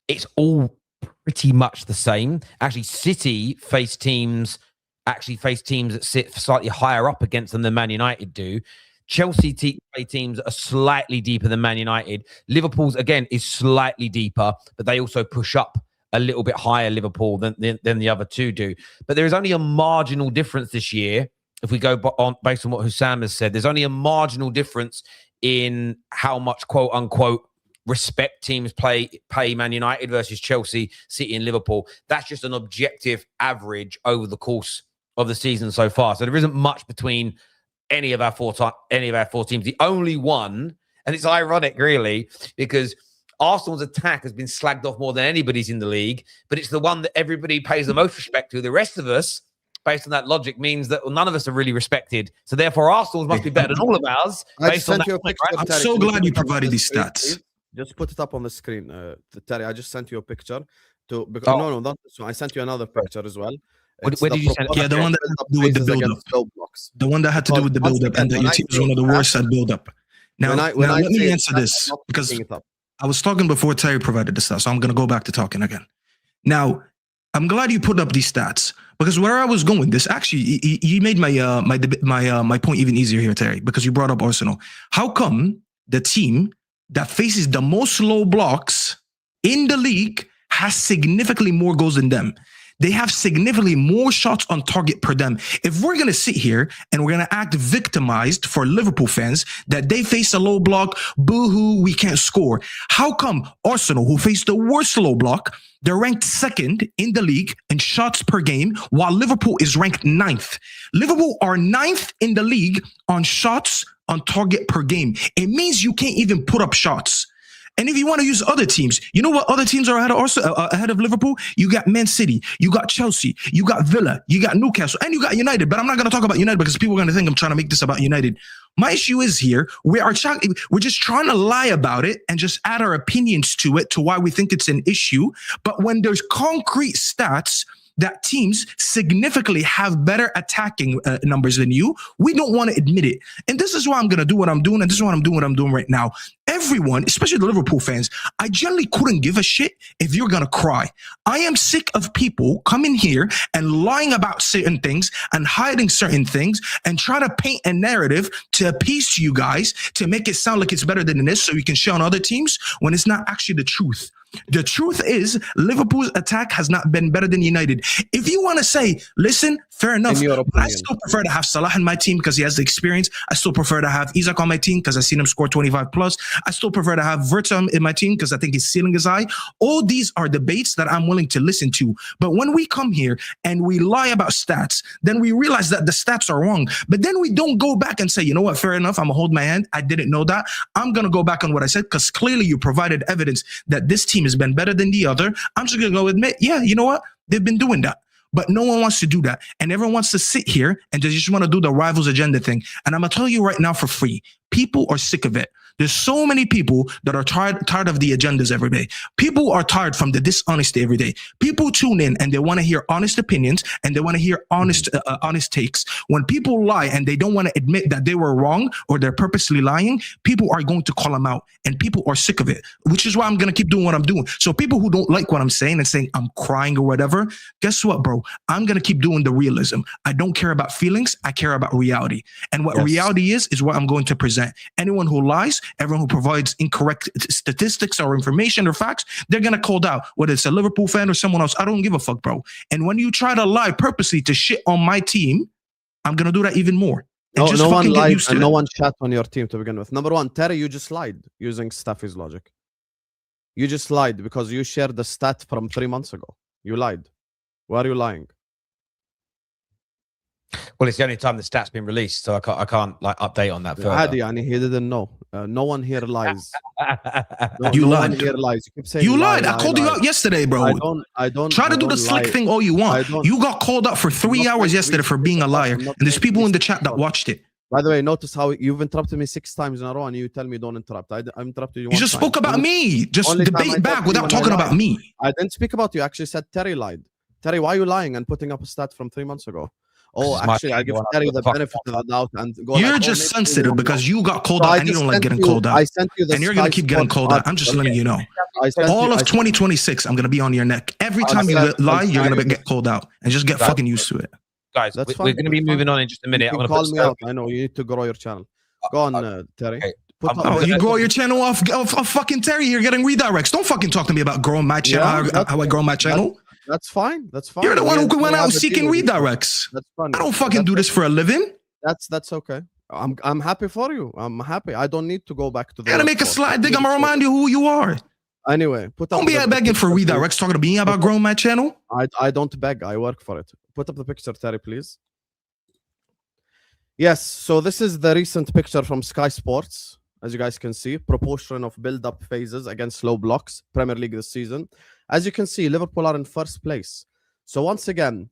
it's all pretty much the same. Actually, City face teams that sit slightly higher up against them than Man United do. Chelsea play teams that are slightly deeper than Man United. Liverpool's, again, is slightly deeper, but they also push up a little bit higher, Liverpool, than the other two do. But there is only a marginal difference this year. If we go based on what Husam has said, there's only a marginal difference in how much, quote unquote, respect teams pay Man United versus Chelsea, City and Liverpool. That's just an objective average over the course of the season so far. So there isn't much between any of our four teams. The only one, and it's ironic really, because Arsenal's attack has been slagged off more than anybody's in the league, but it's the one that everybody pays the most respect to. The rest of us, based on that logic, means that none of us are really respected. So therefore, Arsenal's must be better than all of ours. Based on that point, right? I'm so glad you provided these stats. Just put it up on the screen, Terry. I just sent you a picture. No, not this one. I sent you another picture as well. Where did you send it? Yeah, the one that had to do with the build-up. The one that had to do with the build-up, and that your team is one of the worst at build-up. Now, let me answer this, because I was talking before Terry provided the stats, so I'm going to go back to talking again. Now, I'm glad you put up these stats, because where I was going, this actually, you made my point even easier here, Terry, because you brought up Arsenal. How come the team that faces the most low blocks in the league has significantly more goals than them? They have significantly more shots on target per them. If we're going to sit here and we're going to act victimized for Liverpool fans that they face a low block, boo-hoo, we can't score. How come Arsenal, who face the worst low block, they're ranked second in the league in shots per game, while Liverpool is ranked 9th? Liverpool are 9th in the league on shots on target per game. It means you can't even put up shots. And if you want to use other teams, you know what other teams are ahead of Liverpool? You got Man City, you got Chelsea, you got Villa, you got Newcastle, and you got United. But I'm not going to talk about United because people are going to think I'm trying to make this about United. My issue is here, we're just trying to lie about it and just add our opinions to it, to why we think it's an issue. But when there's concrete stats that teams significantly have better attacking numbers than you, we don't want to admit it. And this is why I'm going to do what I'm doing, and this is why I'm doing what I'm doing right now. Everyone, especially the Liverpool fans, I generally couldn't give a shit if you're going to cry. I am sick of people coming here and lying about certain things and hiding certain things and trying to paint a narrative to appease you guys, to make it sound like it's better than it is so you can share on other teams when it's not actually the truth. The truth is, Liverpool's attack has not been better than United. If you want to say, listen, fair enough. I still prefer to have Salah in my team because he has the experience. I still prefer to have Isak on my team because I've seen him score 25 plus. I still prefer to have Havertz in my team because I think his ceiling is high. All these are debates that I'm willing to listen to. But when we come here and we lie about stats, then we realize that the stats are wrong. But then we don't go back and say, you know what, fair enough, I'm going to hold my hand. I didn't know that. I'm going to go back on what I said because clearly you provided evidence that this team has been better than the other. I'm just going to go admit, yeah, you know what? They've been doing that. But no one wants to do that. And everyone wants to sit here and they just want to do the rivals agenda thing. And I'm going to tell you right now for free, people are sick of it. There's so many people that are tired of the agendas every day. People are tired from the dishonesty every day. People tune in and they want to hear honest opinions and they want to hear honest takes. When people lie and they don't want to admit that they were wrong or they're purposely lying, people are going to call them out and people are sick of it, which is why I'm going to keep doing what I'm doing. So people who don't like what I'm saying and saying I'm crying or whatever, guess what, bro? I'm going to keep doing the realism. I don't care about feelings. I care about reality. And what reality is what I'm going to present. Anyone who lies, everyone who provides incorrect statistics or information or facts, they're going to call out, whether it's a Liverpool fan or someone else. I don't give a fuck, bro. And when you try to lie purposely to shit on my team, I'm going to do that even more. No one lied and no one chat on your team to begin with. Number one, Terry, you just lied using Staffy's logic. You just lied because you shared the stat from 3 months ago. You lied. Why are you lying? Well, it's the only time the stat's been released, so I can't like update on that further. Adi, he didn't know. No one here lies. You lied. One here lies. You keep saying you lied. I called you out yesterday, bro. I don't try to do the slick thing all you want. You got called out for 3 hours yesterday for being a liar, and there's people in the chat that watched it. By the way, notice how you've interrupted me 6 times in a row, and you tell me don't interrupt. I interrupted you. You just spoke about me. Just debate back without talking about me. I didn't speak about you. I actually said Terry lied. Terry, why are you lying and putting up a stat from 3 months ago? Oh, actually, I give Terry the benefit of the doubt and go. You're just sensitive because you got called out and you don't like getting called out. I sent you the and you're gonna keep getting called out. I'm just letting you know. All of 2026, I'm gonna be on your neck. Every time you lie, you're gonna get called out, and just get fucking used to it. Guys, we're gonna be moving on in just a minute. I'm gonna call me out. I know you need to grow your channel. Go on, Terry. You grow your channel off fucking Terry. You're getting redirects. Don't fucking talk to me about growing my channel. How I grow my channel. That's fine. That's fine. You're the one who went out seeking redirects. That's fine. I don't fucking do this for a living. That's okay. I'm happy for you. I'm happy. I don't need to go back to the. You gotta make a slide dig. I'm gonna remind you who you are. Anyway, don't be begging for redirects. Talking to me about growing my channel. I don't beg. I work for it. Put up the picture, Terry, please. Yes. So this is the recent picture from Sky Sports. As you guys can see, proportion of build-up phases against low blocks, Premier League this season. As you can see, Liverpool are in first place. So once again,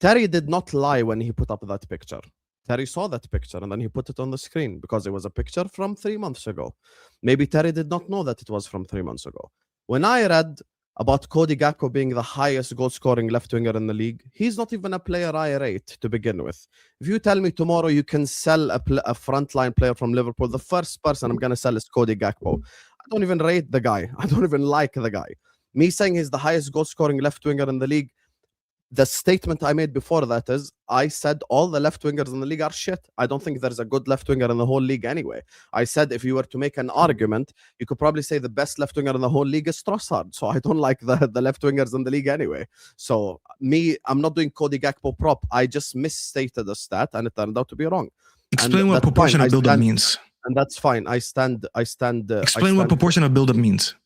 Terry did not lie when he put up that picture. Terry saw that picture and then he put it on the screen because it was a picture from 3 months ago. Maybe Terry did not know that it was from 3 months ago. When I read about Cody Gakpo being the highest goal-scoring left-winger in the league, he's not even a player I rate to begin with. If you tell me tomorrow you can sell a frontline player from Liverpool, the first person I'm going to sell is Cody Gakpo. I don't even rate the guy. I don't even like the guy. Me saying he's the highest goal-scoring left-winger in the league, the statement I made before that is, I said all the left-wingers in the league are shit. I don't think there's a good left-winger in the whole league anyway. I said if you were to make an argument, you could probably say the best left-winger in the whole league is Trossard. So I don't like the left-wingers in the league anyway. So I'm not doing Cody Gakpo prop. I just misstated the stat and it turned out to be wrong. Explain what proportional build-up means. And that's fine. I stand. Explain what proportional build-up means.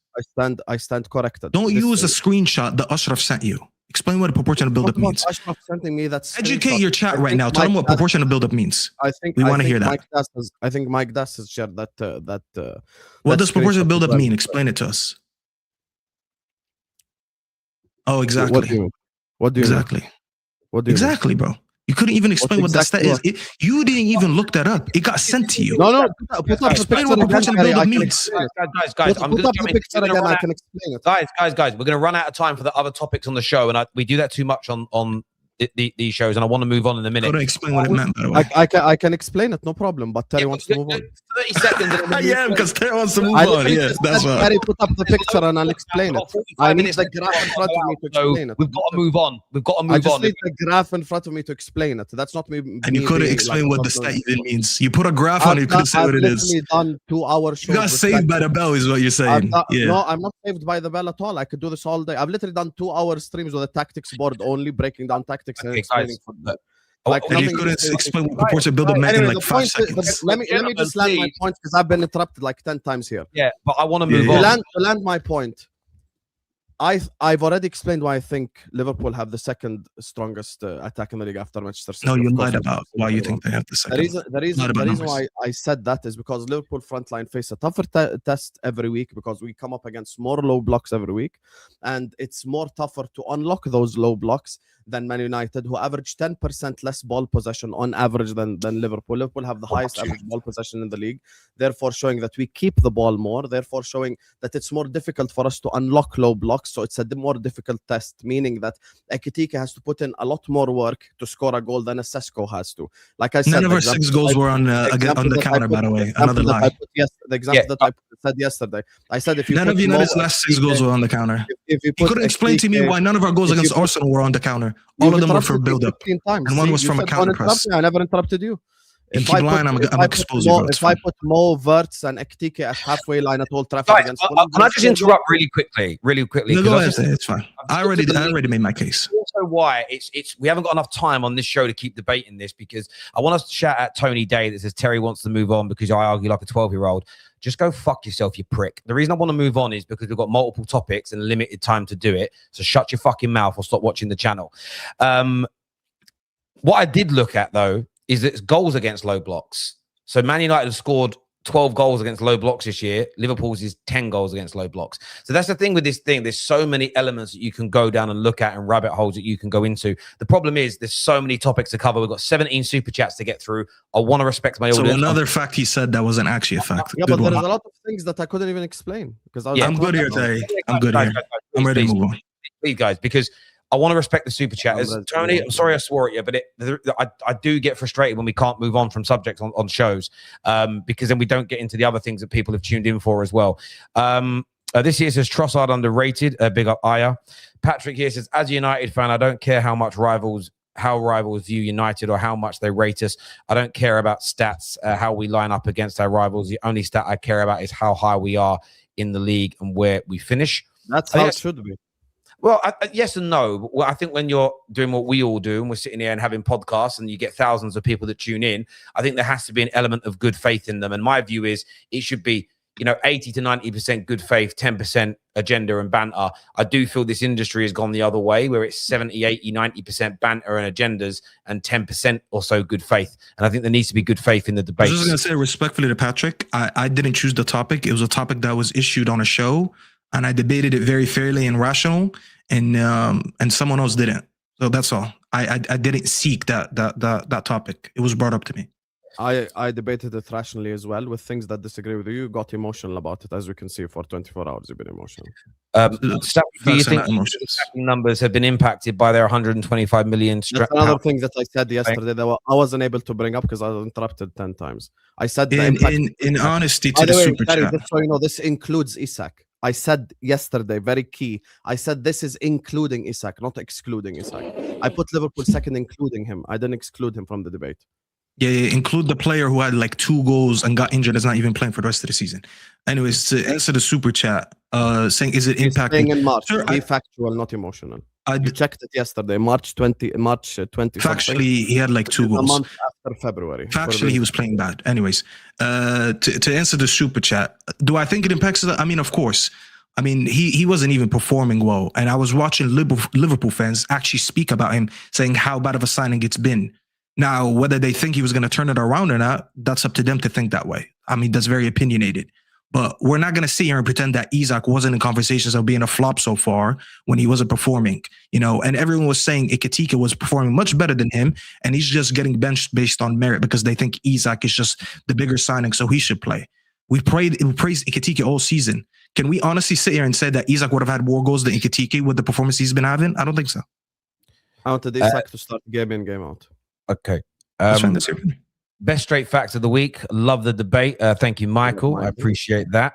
I stand corrected. Don't use a screenshot that Ashraf sent you. Explain what a proportional build-up means. Ashraf sending me that. Educate your chat right now. Tell them what proportional build-up means. We want to hear that. I think Mike Das has shared that. What does proportional build-up mean? Explain it to us. Oh, exactly. What do you exactly? Mean? What do you exactly, mean? Bro? You couldn't even explain what that stat is. You didn't even look that up. It got sent to you. No. Put up explain what proportional build-up means. Guys, I'm going to jump in. I can explain it. Guys, we're going to run out of time for the other topics on the show, and we do that too much on these shows, and I want to move on in a minute. Gotta explain what it meant, by the way. I can explain it, no problem. But Terry wants to move on. 30 seconds. Yeah, because Terry wants to move on. Yeah, that's why. Terry put up the picture and I'll explain it. I need the graph in front of me to explain it. We've got to move on. We've got to move I on. just need the graph in front of me to explain it. That's not me. And you couldn't explain what the stat even means. You put a graph on it, you couldn't say what it is. I've literally done 2-hour shows. You got saved by the bell, is what you're saying. No, I'm not saved by the bell at all. I could do this all day. I've literally done 2-hour streams with a tactics board only, breaking down tactics and explaining football. Like, and you couldn't explain what proportion builder meant in like 5 seconds. Let me just land my point because I've been interrupted like 10 times here. Yeah, but I want to move on. To land my point, I've already explained why I think Liverpool have the second strongest attack in the league after Manchester City. No, you lied about why you think they have the second. The reason why I said that is because Liverpool frontline face a tougher test every week because we come up against more low blocks every week, and it's more tougher to unlock those low blocks than Man United, who average 10% less ball possession on average than Liverpool. Liverpool have the highest average ball possession in the league, therefore showing that we keep the ball more, therefore showing that it's more difficult for us to unlock low blocks. So it's a more difficult test, meaning that Ekitike has to put in a lot more work to score a goal than a Sesko has to. Like I said, none of our 6 goals were on the counter, by the way. Another lie. The example that I said yesterday, I said if you none of United's last 6 goals were on the counter. If you couldn't explain to me why none of our goals against Arsenal were on the counter. All of them were for build-up, and one was from a counter press. I never interrupted you. If I lying, I'm expose you. If I put Mo, Havertz, and Ekitike at halfway line at Old Trafford against Fulham, can I just interrupt really quickly? No, go ahead. It's fine. I already made my case. Also, why we haven't got enough time on this show to keep debating this, because I want us to shout at Tony Day that says Terry wants to move on because I argue like a 12-year-old. Just go fuck yourself, you prick. The reason I want to move on is because we've got multiple topics and limited time to do it. So shut your fucking mouth or stop watching the channel. What I did look at, though, is that it's goals against low blocks. So Man United have scored 12 goals against low blocks this year. Liverpool's is 10 goals against low blocks. So that's the thing with this thing. There's so many elements that you can go down and look at and rabbit holes that you can go into. The problem is there's so many topics to cover. We've got 17 super chats to get through. I want to respect my audience. So another fact he said that wasn't actually a fact. Yeah, but there's a lot of things that I couldn't even explain. Because I'm good here, Terry. I'm good here. I'm ready to move on. Please, guys, because I want to respect the super chat. Tony, I'm sorry I swore at you, but I do get frustrated when we can't move on from subjects on shows because then we don't get into the other things that people have tuned in for as well. This here says Trossard underrated. Big up Aya. Patrick here says, as a United fan, I don't care how rivals view United or how much they rate us. I don't care about stats, how we line up against our rivals. The only stat I care about is how high we are in the league and where we finish. That's how it should be. Well, yes and no. Well, I think when you're doing what we all do and we're sitting here and having podcasts and you get thousands of people that tune in, I think there has to be an element of good faith in them. And my view is it should be, 80 to 90% good faith, 10% agenda and banter. I do feel this industry has gone the other way where it's 70, 80, 90% banter and agendas and 10% or so good faith. And I think there needs to be good faith in the debate. I was just going to say respectfully to Patrick, I didn't choose the topic. It was a topic that was issued on a show. And I debated it very fairly and rational, and someone else didn't. So that's all. I didn't seek that topic. It was brought up to me. I debated it rationally as well with things that disagree with you. You got emotional about it, as we can see. For 24 hours, you've been emotional. Do you think numbers have been impacted by their 125 million? That's another thing that I said yesterday that I wasn't able to bring up because I was interrupted 10 times. I said in honesty to the super chat. Just so you know, this includes Isak. I said yesterday, very key. I said this is including Isak, not excluding Isak. I put Liverpool second, including him. I didn't exclude him from the debate. Yeah, include the player who had like 2 goals and got injured is not even playing for the rest of the season. Anyways, to answer the super chat, saying is it impacting? In March, sure, be factual, not emotional. I checked it yesterday, March 20. Factually, he had like 2 goals. A month after February. Factually, he was playing bad. Anyways, to answer the super chat, do I think it impacts? I mean, of course. I mean, he wasn't even performing well, and I was watching Liverpool fans actually speak about him, saying how bad of a signing it's been. Now, whether they think he was going to turn it around or not, that's up to them to think that way. I mean, that's very opinionated. But we're not going to sit here and pretend that Isak wasn't in conversations of being a flop so far when he wasn't performing, and everyone was saying Ekitike was performing much better than him, and he's just getting benched based on merit because they think Isak is just the bigger signing, so he should play. We praised Ekitike all season. Can we honestly sit here and say that Isak would have had more goals than Ekitike with the performance he's been having? I don't think so. I wanted Isak to start game in, game out. Okay. That's fine, that's your opinion. Best straight facts of the week. Love the debate. Thank you, Michael. I appreciate that.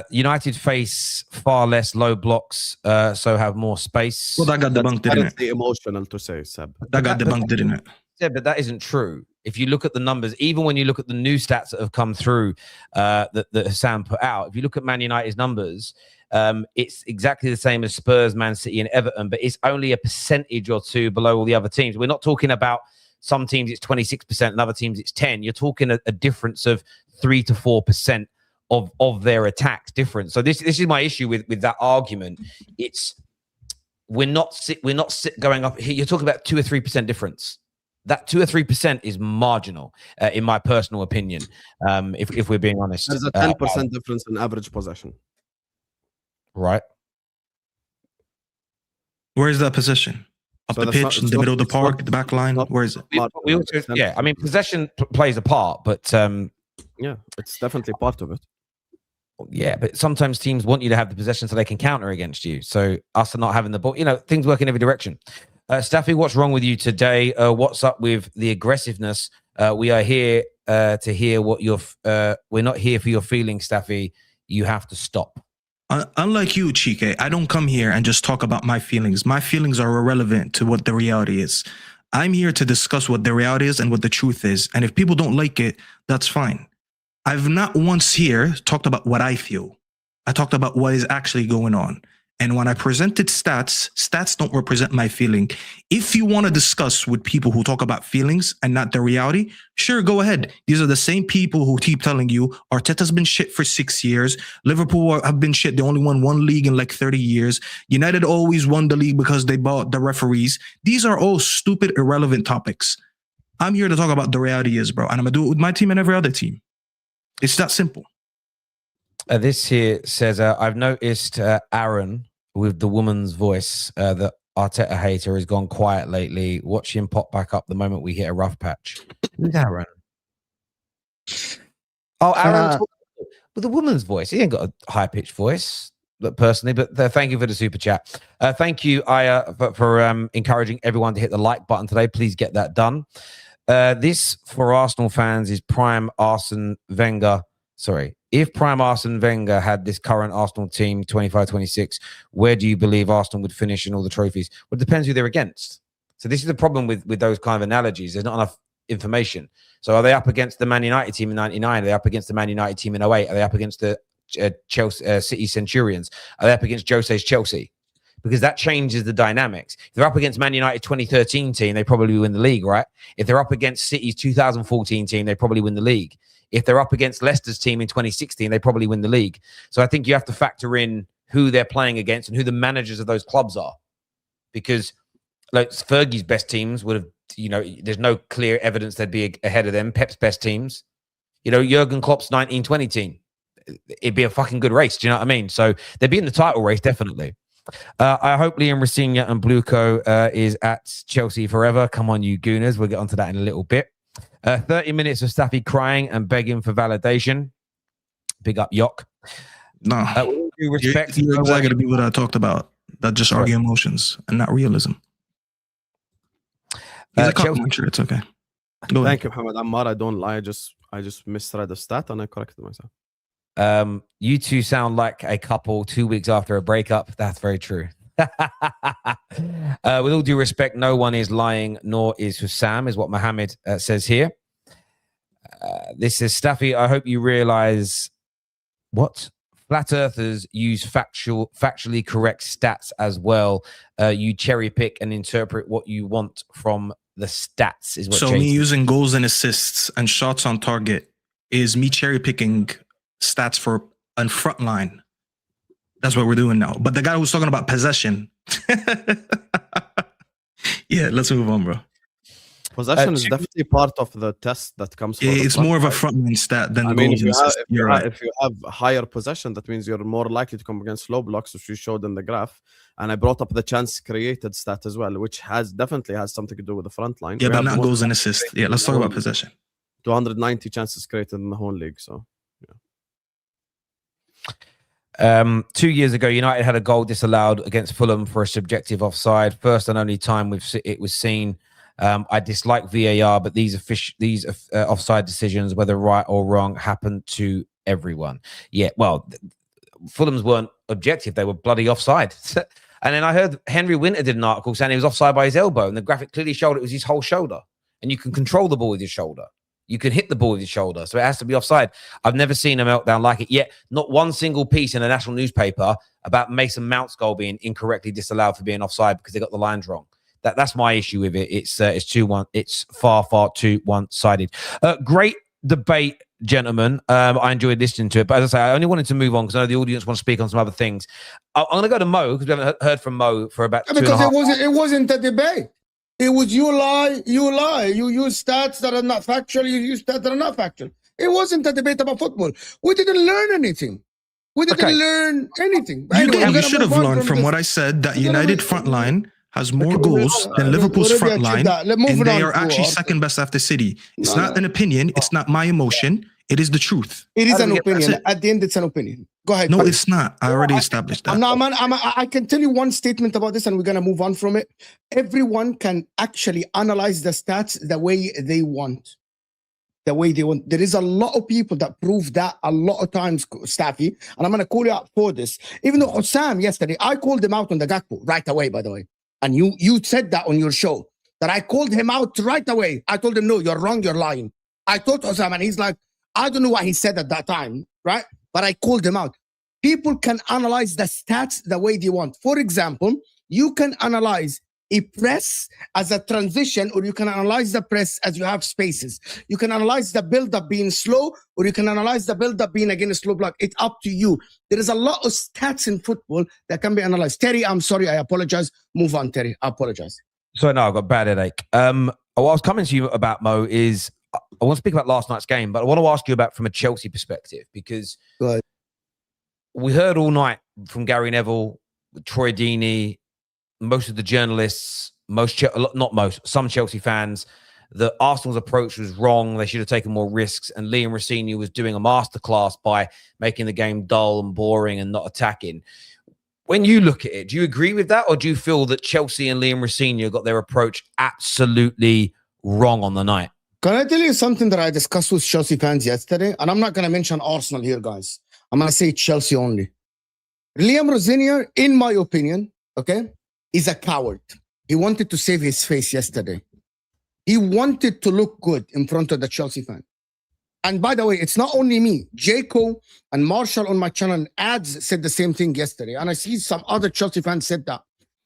United face far less low blocks, so have more space. Well, that got debunked, didn't it? Emotional to say, Seb. That got debunked, didn't it? Yeah, but that isn't true. If you look at the numbers, even when you look at the new stats that have come through that Husam put out, if you look at Man United's numbers, it's exactly the same as Spurs, Man City, and Everton, but it's only a percentage or two below all the other teams. We're not talking about some teams it's 26% and other teams it's 10. You're talking a difference of 3 to 4% of their attacks difference. So this is my issue with that argument. It's we're not going up here. You're talking about 2 or 3% difference. That 2 or 3% is marginal, in my personal opinion. If we're being honest, there's a 10% difference in average possession. Right. Where is that possession? Up the pitch, in the middle of the park, the back line. Where is it? We also, yeah, I mean, possession plays a part, but yeah, it's definitely part of it. Yeah, but sometimes teams want you to have the possession so they can counter against you. So us not having the ball, things work in every direction. Staffy, what's wrong with you today? What's up with the aggressiveness? We are here to hear what your. We're not here for your feelings, Staffy. You have to stop. Unlike you, Chike, I don't come here and just talk about my feelings. My feelings are irrelevant to what the reality is. I'm here to discuss what the reality is and what the truth is. And if people don't like it, that's fine. I've not once here talked about what I feel. I talked about what is actually going on. And when I presented stats don't represent my feeling. If you want to discuss with people who talk about feelings and not the reality, sure, go ahead. These are the same people who keep telling you Arteta's been shit for 6 years. Liverpool have been shit. They only won one league in like 30 years. United always won the league because they bought the referees. These are all stupid, irrelevant topics. I'm here to talk about the reality is, bro. And I'm going to do it with my team and every other team. It's that simple. This here says, I've noticed Aaron with the woman's voice, the Arteta hater, has gone quiet lately. Watch him pop back up the moment we hit a rough patch. Who's Aaron? Oh, Aaron with the woman's voice. He ain't got a high-pitched voice, personally, but thank you for the super chat. Thank you, Aya, for encouraging everyone to hit the like button today. Please get that done. This, for Arsenal fans, is prime Arsene Wenger. Sorry. If prime Arsene Wenger had this current Arsenal team, 25-26, where do you believe Arsenal would finish in all the trophies? Well, it depends who they're against. So this is the problem with those kind of analogies. There's not enough information. So are they up against the Man United team in 99? Are they up against the Man United team in 08? Are they up against the Chelsea City Centurions? Are they up against Jose's Chelsea? Because that changes the dynamics. If they're up against Man United 2013 team, they probably win the league, right? If they're up against City's 2014 team, they probably win the league. If they're up against Leicester's team in 2016, they probably win the league. So I think you have to factor in who they're playing against and who the managers of those clubs are. Because like Fergie's best teams would have, there's no clear evidence they'd be ahead of them. Pep's best teams, Jurgen Klopp's 1920 team, it'd be a fucking good race. Do you know what I mean? So they'd be in the title race, definitely. I hope Liam Rosenior and Bluco is at Chelsea forever. Come on, you gooners. We'll get onto that in a little bit. 30 minutes of Staffy crying and begging for validation. Big up, Yok. No. With due respect, you're exactly the people that I talked about that just argue emotions and not realism. He's a Chelsea. It's okay. Go Thank you, Mohamed Ammar. I don't lie. I just misread the stat and I corrected myself. You two sound like a couple 2 weeks after a breakup. That's very true. With all due respect, no one is lying, nor is Husam, is what Mohammed says here. This is Staffy. I hope you realize what flat earthers use factually correct stats as well. You cherry pick and interpret what you want from the stats. Is what so me using goals and assists and shots on target is me cherry picking stats for a front line. That's what we're doing now. But the guy who's talking about possession. Yeah, let's move on, bro. Possession is definitely part of the test that comes. Yeah, it's more of a frontline stat than if you have higher possession, that means you're more likely to come against low blocks, which we showed in the graph. And I brought up the chance created stat as well, which definitely has something to do with the front line. Yeah, but not goals and assists. Yeah, let's talk about possession. 290 chances created in the whole league. So, 2 years ago, United had a goal disallowed against Fulham for a subjective offside. First and only time it was seen. I dislike VAR, but these offside decisions, whether right or wrong, happen to everyone. Yeah, well, Fulham's weren't objective; they were bloody offside. And then I heard Henry Winter did an article saying he was offside by his elbow, and the graphic clearly showed it was his whole shoulder. And you can control the ball with your shoulder. You can hit the ball with your shoulder, so it has to be offside. I've never seen a meltdown like it yet. Not one single piece in a national newspaper about Mason Mount's goal being incorrectly disallowed for being offside because they got the lines wrong. That's my issue with it. It's 2-1. It's far too one-sided. Great debate, gentlemen. I enjoyed listening to it, but as I say, I only wanted to move on because I know the audience want to speak on some other things. I'm going to go to Mo because we haven't heard from Mo for about 2.5 Because it wasn't a debate. It was you lie. You use stats that are not factual. You use stats that are not factual. It wasn't a debate about football. We didn't learn anything. We didn't learn anything. You should have learned from what I said that United front line has more goals than Liverpool's front line, and they are actually second best after City. It's not an opinion. It's not my emotion. It is the truth. It is an opinion. At the end, it's an opinion. Go ahead. No, it's not. I already established that. I can tell you one statement about this, and we're going to move on from it. Everyone can actually analyze the stats the way they want. The way they want. There is a lot of people that prove that a lot of times, Staffy, and I'm going to call you out for this. Even though Husam yesterday, I called him out on the Gakpo right away, by the way. And you said that on your show, that I called him out right away. I told him, no, you're wrong, you're lying. I told Husam, and he's like, I don't know what he said at that time, right? But I called him out. People can analyze the stats the way they want. For example, you can analyze a press as a transition, or you can analyze the press as you have spaces. You can analyze the build-up being slow, or you can analyze the build-up being, again, a slow block. It's up to you. There is a lot of stats in football that can be analyzed. Terry, I'm sorry. I apologize. Move on, Terry. I apologize. So, no, I've got a bad headache. What I was coming to you about, Mo, is I want to speak about last night's game, but I want to ask you about from a Chelsea perspective, because we heard all night from Gary Neville, Troy Deeney, most of the journalists, some Chelsea fans, that Arsenal's approach was wrong. They should have taken more risks. And Liam Rosenior was doing a masterclass by making the game dull and boring and not attacking. When you look at it, do you agree with that? Or do you feel that Chelsea and Liam Rosenior got their approach absolutely wrong on the night? Can I tell you something that I discussed with Chelsea fans yesterday? And I'm not going to mention Arsenal here, guys. I'm going to say Chelsea only. Liam Rosenior, in my opinion, is a coward. He wanted to save his face yesterday. He wanted to look good in front of the Chelsea fan. And by the way, it's not only me. Jaco and Marshall on my channel and ads said the same thing yesterday. And I see some other Chelsea fans said that.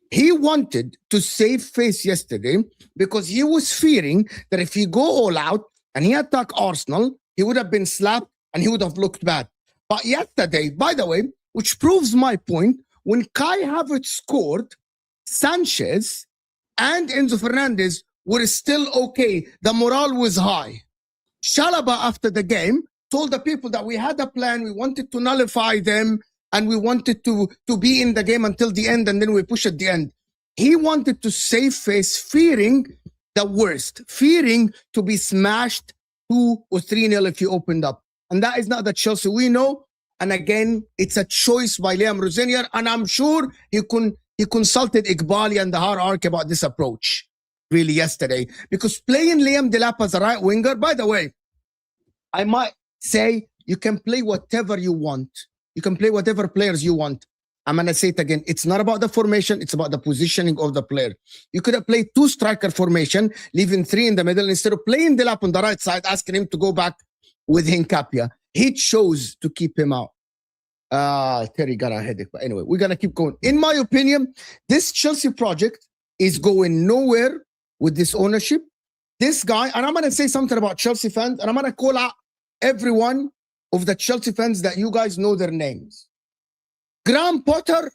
He wanted to save face yesterday because he was fearing that if he go all out and he attack Arsenal, he would have been slapped and he would have looked bad. But yesterday, by the way, which proves my point, when Kai Havertz scored, Sanchez and Enzo Fernandez were still okay. The morale was high. Chalaba, after the game, told the people that we had a plan, we wanted to nullify them, and we wanted to be in the game until the end, and then we push at the end. He wanted to save face, fearing the worst, fearing to be smashed 2 or 3-0 if you opened up. And that is not the Chelsea we know. And again, it's a choice by Liam Rosenior, and I'm sure he consulted Iqbali and the hierarchy about this approach, really, yesterday. Because playing Liam Delap as a right winger, by the way, I might say you can play whatever you want. You can play whatever players you want. I'm going to say it again. It's not about the formation. It's about the positioning of the player. You could have played 2-striker formation, leaving 3 in the middle. Instead of playing Delap on the right side, asking him to go back with Hincapia. He chose to keep him out. Terry got a headache. But anyway, we're going to keep going. In my opinion, this Chelsea project is going nowhere with this ownership. This guy, and I'm going to say something about Chelsea fans, and I'm going to call out every one of the Chelsea fans that you guys know their names. Graham Potter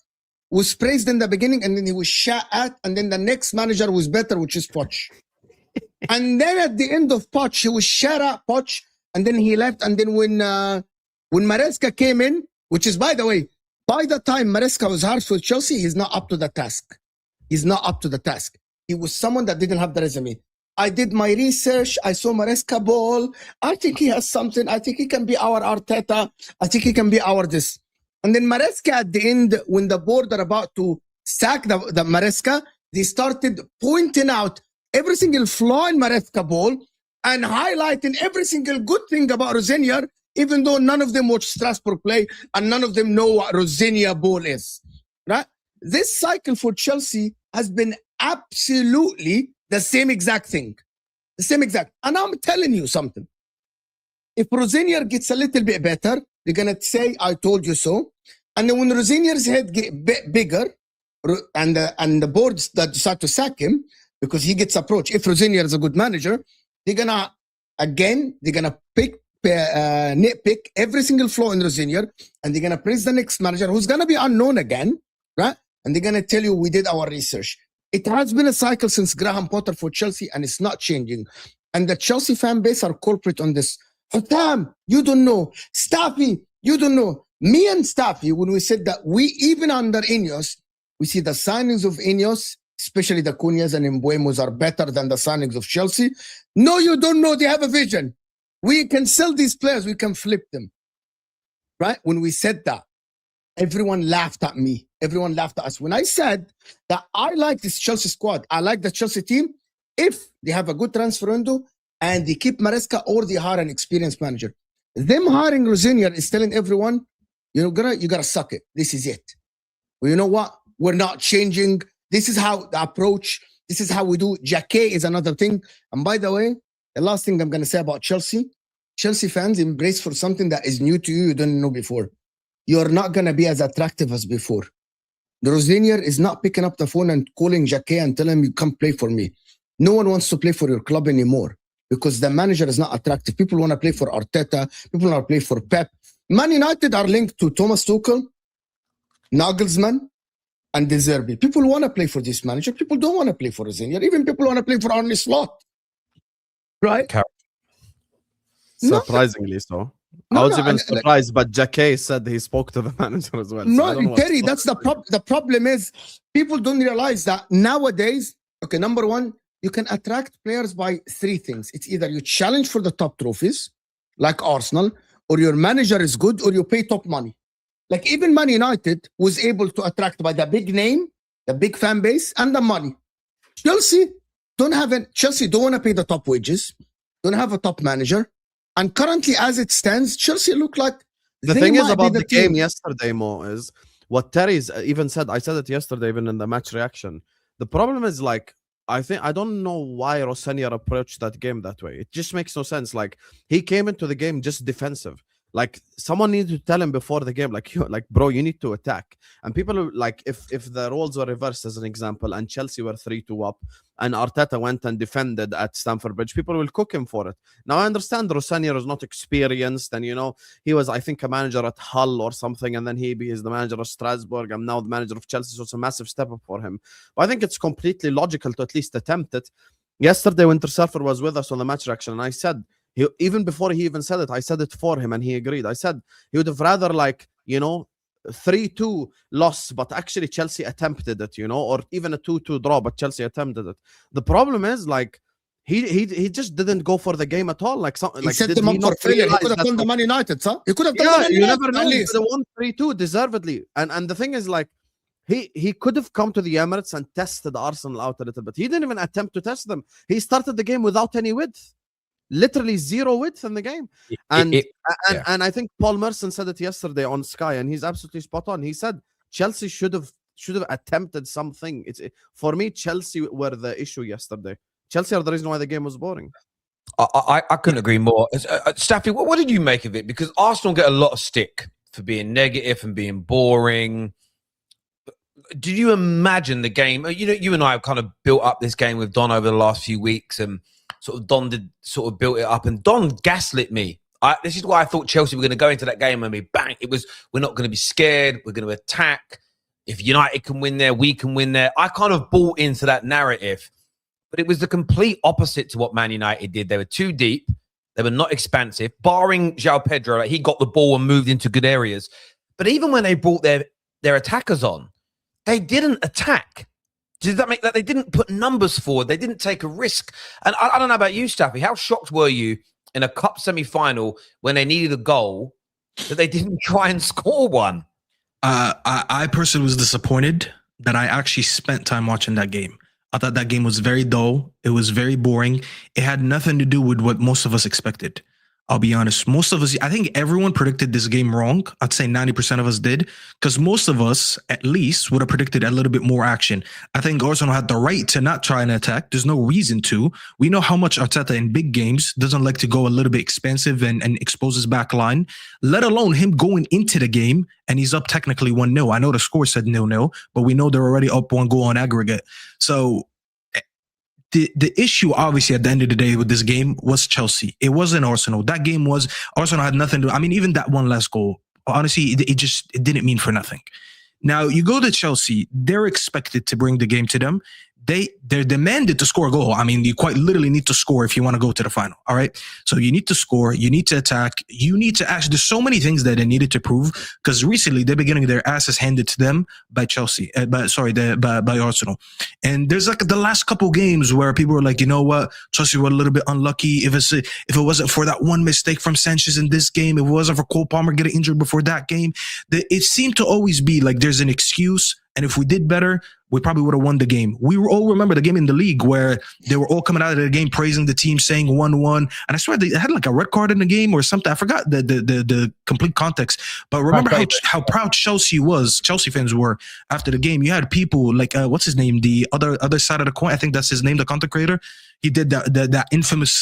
was praised in the beginning, and then he was shot at, and then the next manager was better, which is Poch. And then at the end of Poch, he was shot at Poch, and then he left. And then when Maresca came in, which is, by the way, by the time Maresca was hired for Chelsea, he's not up to the task. He's not up to the task. He was someone that didn't have the resume. I did my research. I saw Maresca ball. I think he has something. I think he can be our Arteta. I think he can be our this. And then Maresca at the end, when the board are about to sack the Maresca, they started pointing out every single flaw in Maresca ball and highlighting every single good thing about Rosenior, even though none of them watch Strasbourg play and none of them know what Rosenior ball is. Right? This cycle for Chelsea has been absolutely the same exact thing. The same exact. And I'm telling you something. If Rosenior gets a little bit better, they're going to say, I told you so. And then when Rosenier's head get bigger, and the boards that decide to sack him, because he gets approached, if Rosenior is a good manager, they're going to, again, they're going to nitpick every single flaw in Rosenior, and they're going to praise the next manager, who's going to be unknown again, right? And they're going to tell you, we did our research. It has been a cycle since Graham Potter for Chelsea, and it's not changing. And the Chelsea fan base are culprit on this. Husam, you don't know. Staffy, you don't know. Me and Staffy, when we said that we, even under Ineos, we see the signings of Ineos, especially the Cunhas and Mbuemos, are better than the signings of Chelsea. No, you don't know. They have a vision. We can sell these players. We can flip them. Right? When we said that, everyone laughed at me. Everyone laughed at us. When I said that I like this Chelsea squad, I like the Chelsea team, if they have a good transfer window and they keep Maresca or they hire an experienced manager. Them hiring Rosenior is telling everyone, you gotta suck it. This is it. Well, you know what? We're not changing. This is how the approach. This is how we do. Jacquet is another thing. And by the way, the last thing I'm going to say about Chelsea fans embrace for something that is new to you, you didn't know before. You're not going to be as attractive as before. The Rosenior is not picking up the phone and calling Jacquet and telling him, you come play for me. No one wants to play for your club anymore because the manager is not attractive. People want to play for Arteta. People want to play for Pep. Man United are linked to Thomas Tuchel, Nagelsmann, and De Zerbi. People want to play for this manager. People don't want to play for Rosenior. Even people want to play for Arne Slot. Right? Surprisingly so. I was even surprised, but Jacquet said he spoke to the manager as well. No, Terry, that's the problem. The problem is people don't realize that nowadays, okay, number one, you can attract players by three things. It's either you challenge for the top trophies, like Arsenal, or your manager is good, or you pay top money. Like even Man United was able to attract by the big name, the big fan base, and the money. Chelsea don't want to pay the top wages, don't have a top manager. And currently, as it stands, Chelsea look like the thing is about the game yesterday, Mo, is what Terry's even said. I said it yesterday, even in the match reaction. The problem is like I don't know why Rosenior approached that game that way. It just makes no sense. Like he came into the game just defensive. Like someone needed to tell him before the game, like bro, you need to attack. And people like if the roles were reversed as an example, and Chelsea were 3-2 up, and Arteta went and defended at Stamford Bridge, people will cook him for it. Now I understand Rosenior is not experienced, and he was I think a manager at Hull or something, and then he is the manager of Strasbourg, and now the manager of Chelsea. So it's a massive step up for him. But I think it's completely logical to at least attempt it. Yesterday, Winter Surfer was with us on the match reaction, and I said. Even before he even said it, I said it for him and he agreed. I said he would have rather 3-2 loss, but actually Chelsea attempted it, or even a 2-2 draw, but Chelsea attempted it. The problem is he just didn't go for the game at all. He set them up for failure. He could have done the Man United, huh? He could have done the Man United. You never know. He could have won 3-2 deservedly. And the thing is he could have come to the Emirates and tested Arsenal out a little bit. He didn't even attempt to test them. He started the game without any width. Literally zero width in the game. And I think Paul Merson said it yesterday on Sky, and he's absolutely spot on. He said Chelsea should have attempted something. For me, Chelsea were the issue yesterday. Chelsea are the reason why the game was boring. I couldn't agree more. Staffy, what did you make of it? Because Arsenal get a lot of stick for being negative and being boring. Did you imagine the game? You and I have kind of built up this game with Don over the last few weeks, and Don built it up, and Don gaslit me. This is why I thought Chelsea were going to go into that game and be bang. It was, we're not going to be scared. We're going to attack. If United can win there, we can win there. I kind of bought into that narrative, but it was the complete opposite to what Man United did. They were too deep. They were not expansive, barring João Pedro. He got the ball and moved into good areas. But even when they brought their attackers on, they didn't attack. Did that make that? They didn't put numbers forward. They didn't take a risk. And I don't know about you, Staffy. How shocked were you in a cup semi-final when they needed a goal that they didn't try and score one? I personally was disappointed that I actually spent time watching that game. I thought that game was very dull. It was very boring. It had nothing to do with what most of us expected. I'll be honest. Most of us, I think everyone predicted this game wrong. I'd say 90% of us did, because most of us, at least, would have predicted a little bit more action. I think Arsenal had the right to not try and attack. There's no reason to. We know how much Arteta in big games doesn't like to go a little bit expansive and expose his back line, let alone him going into the game, and he's up technically 1-0. I know the score said 0-0, but we know they're already up 1 goal on aggregate. So the issue, obviously, at the end of the day with this game was Chelsea. It wasn't Arsenal. That game was, Arsenal had nothing to, I mean, even that one last goal, honestly, it didn't mean for nothing. Now, you go to Chelsea, they're expected to bring the game to them. They're demanded to score a goal. I mean, you quite literally need to score if you want to go to the final. All right. So you need to score. You need to attack. You need to actually, there's so many things that they needed to prove, because recently they've been getting their asses handed to them by Chelsea, by Arsenal. And there's like the last couple games where people were like, you know what, Chelsea were a little bit unlucky. If it wasn't for that one mistake from Sanchez in this game, if it wasn't for Cole Palmer getting injured before that game, it seemed to always be like there's an excuse. And if we did better, we probably would have won the game. We all remember the game in the league where they were all coming out of the game praising the team, saying 1-1. And I swear they had like a red card in the game or something. I forgot the complete context. But remember how proud Chelsea fans were after the game. You had people like, what's his name? The other side of the coin. I think that's his name, the content creator. He did that infamous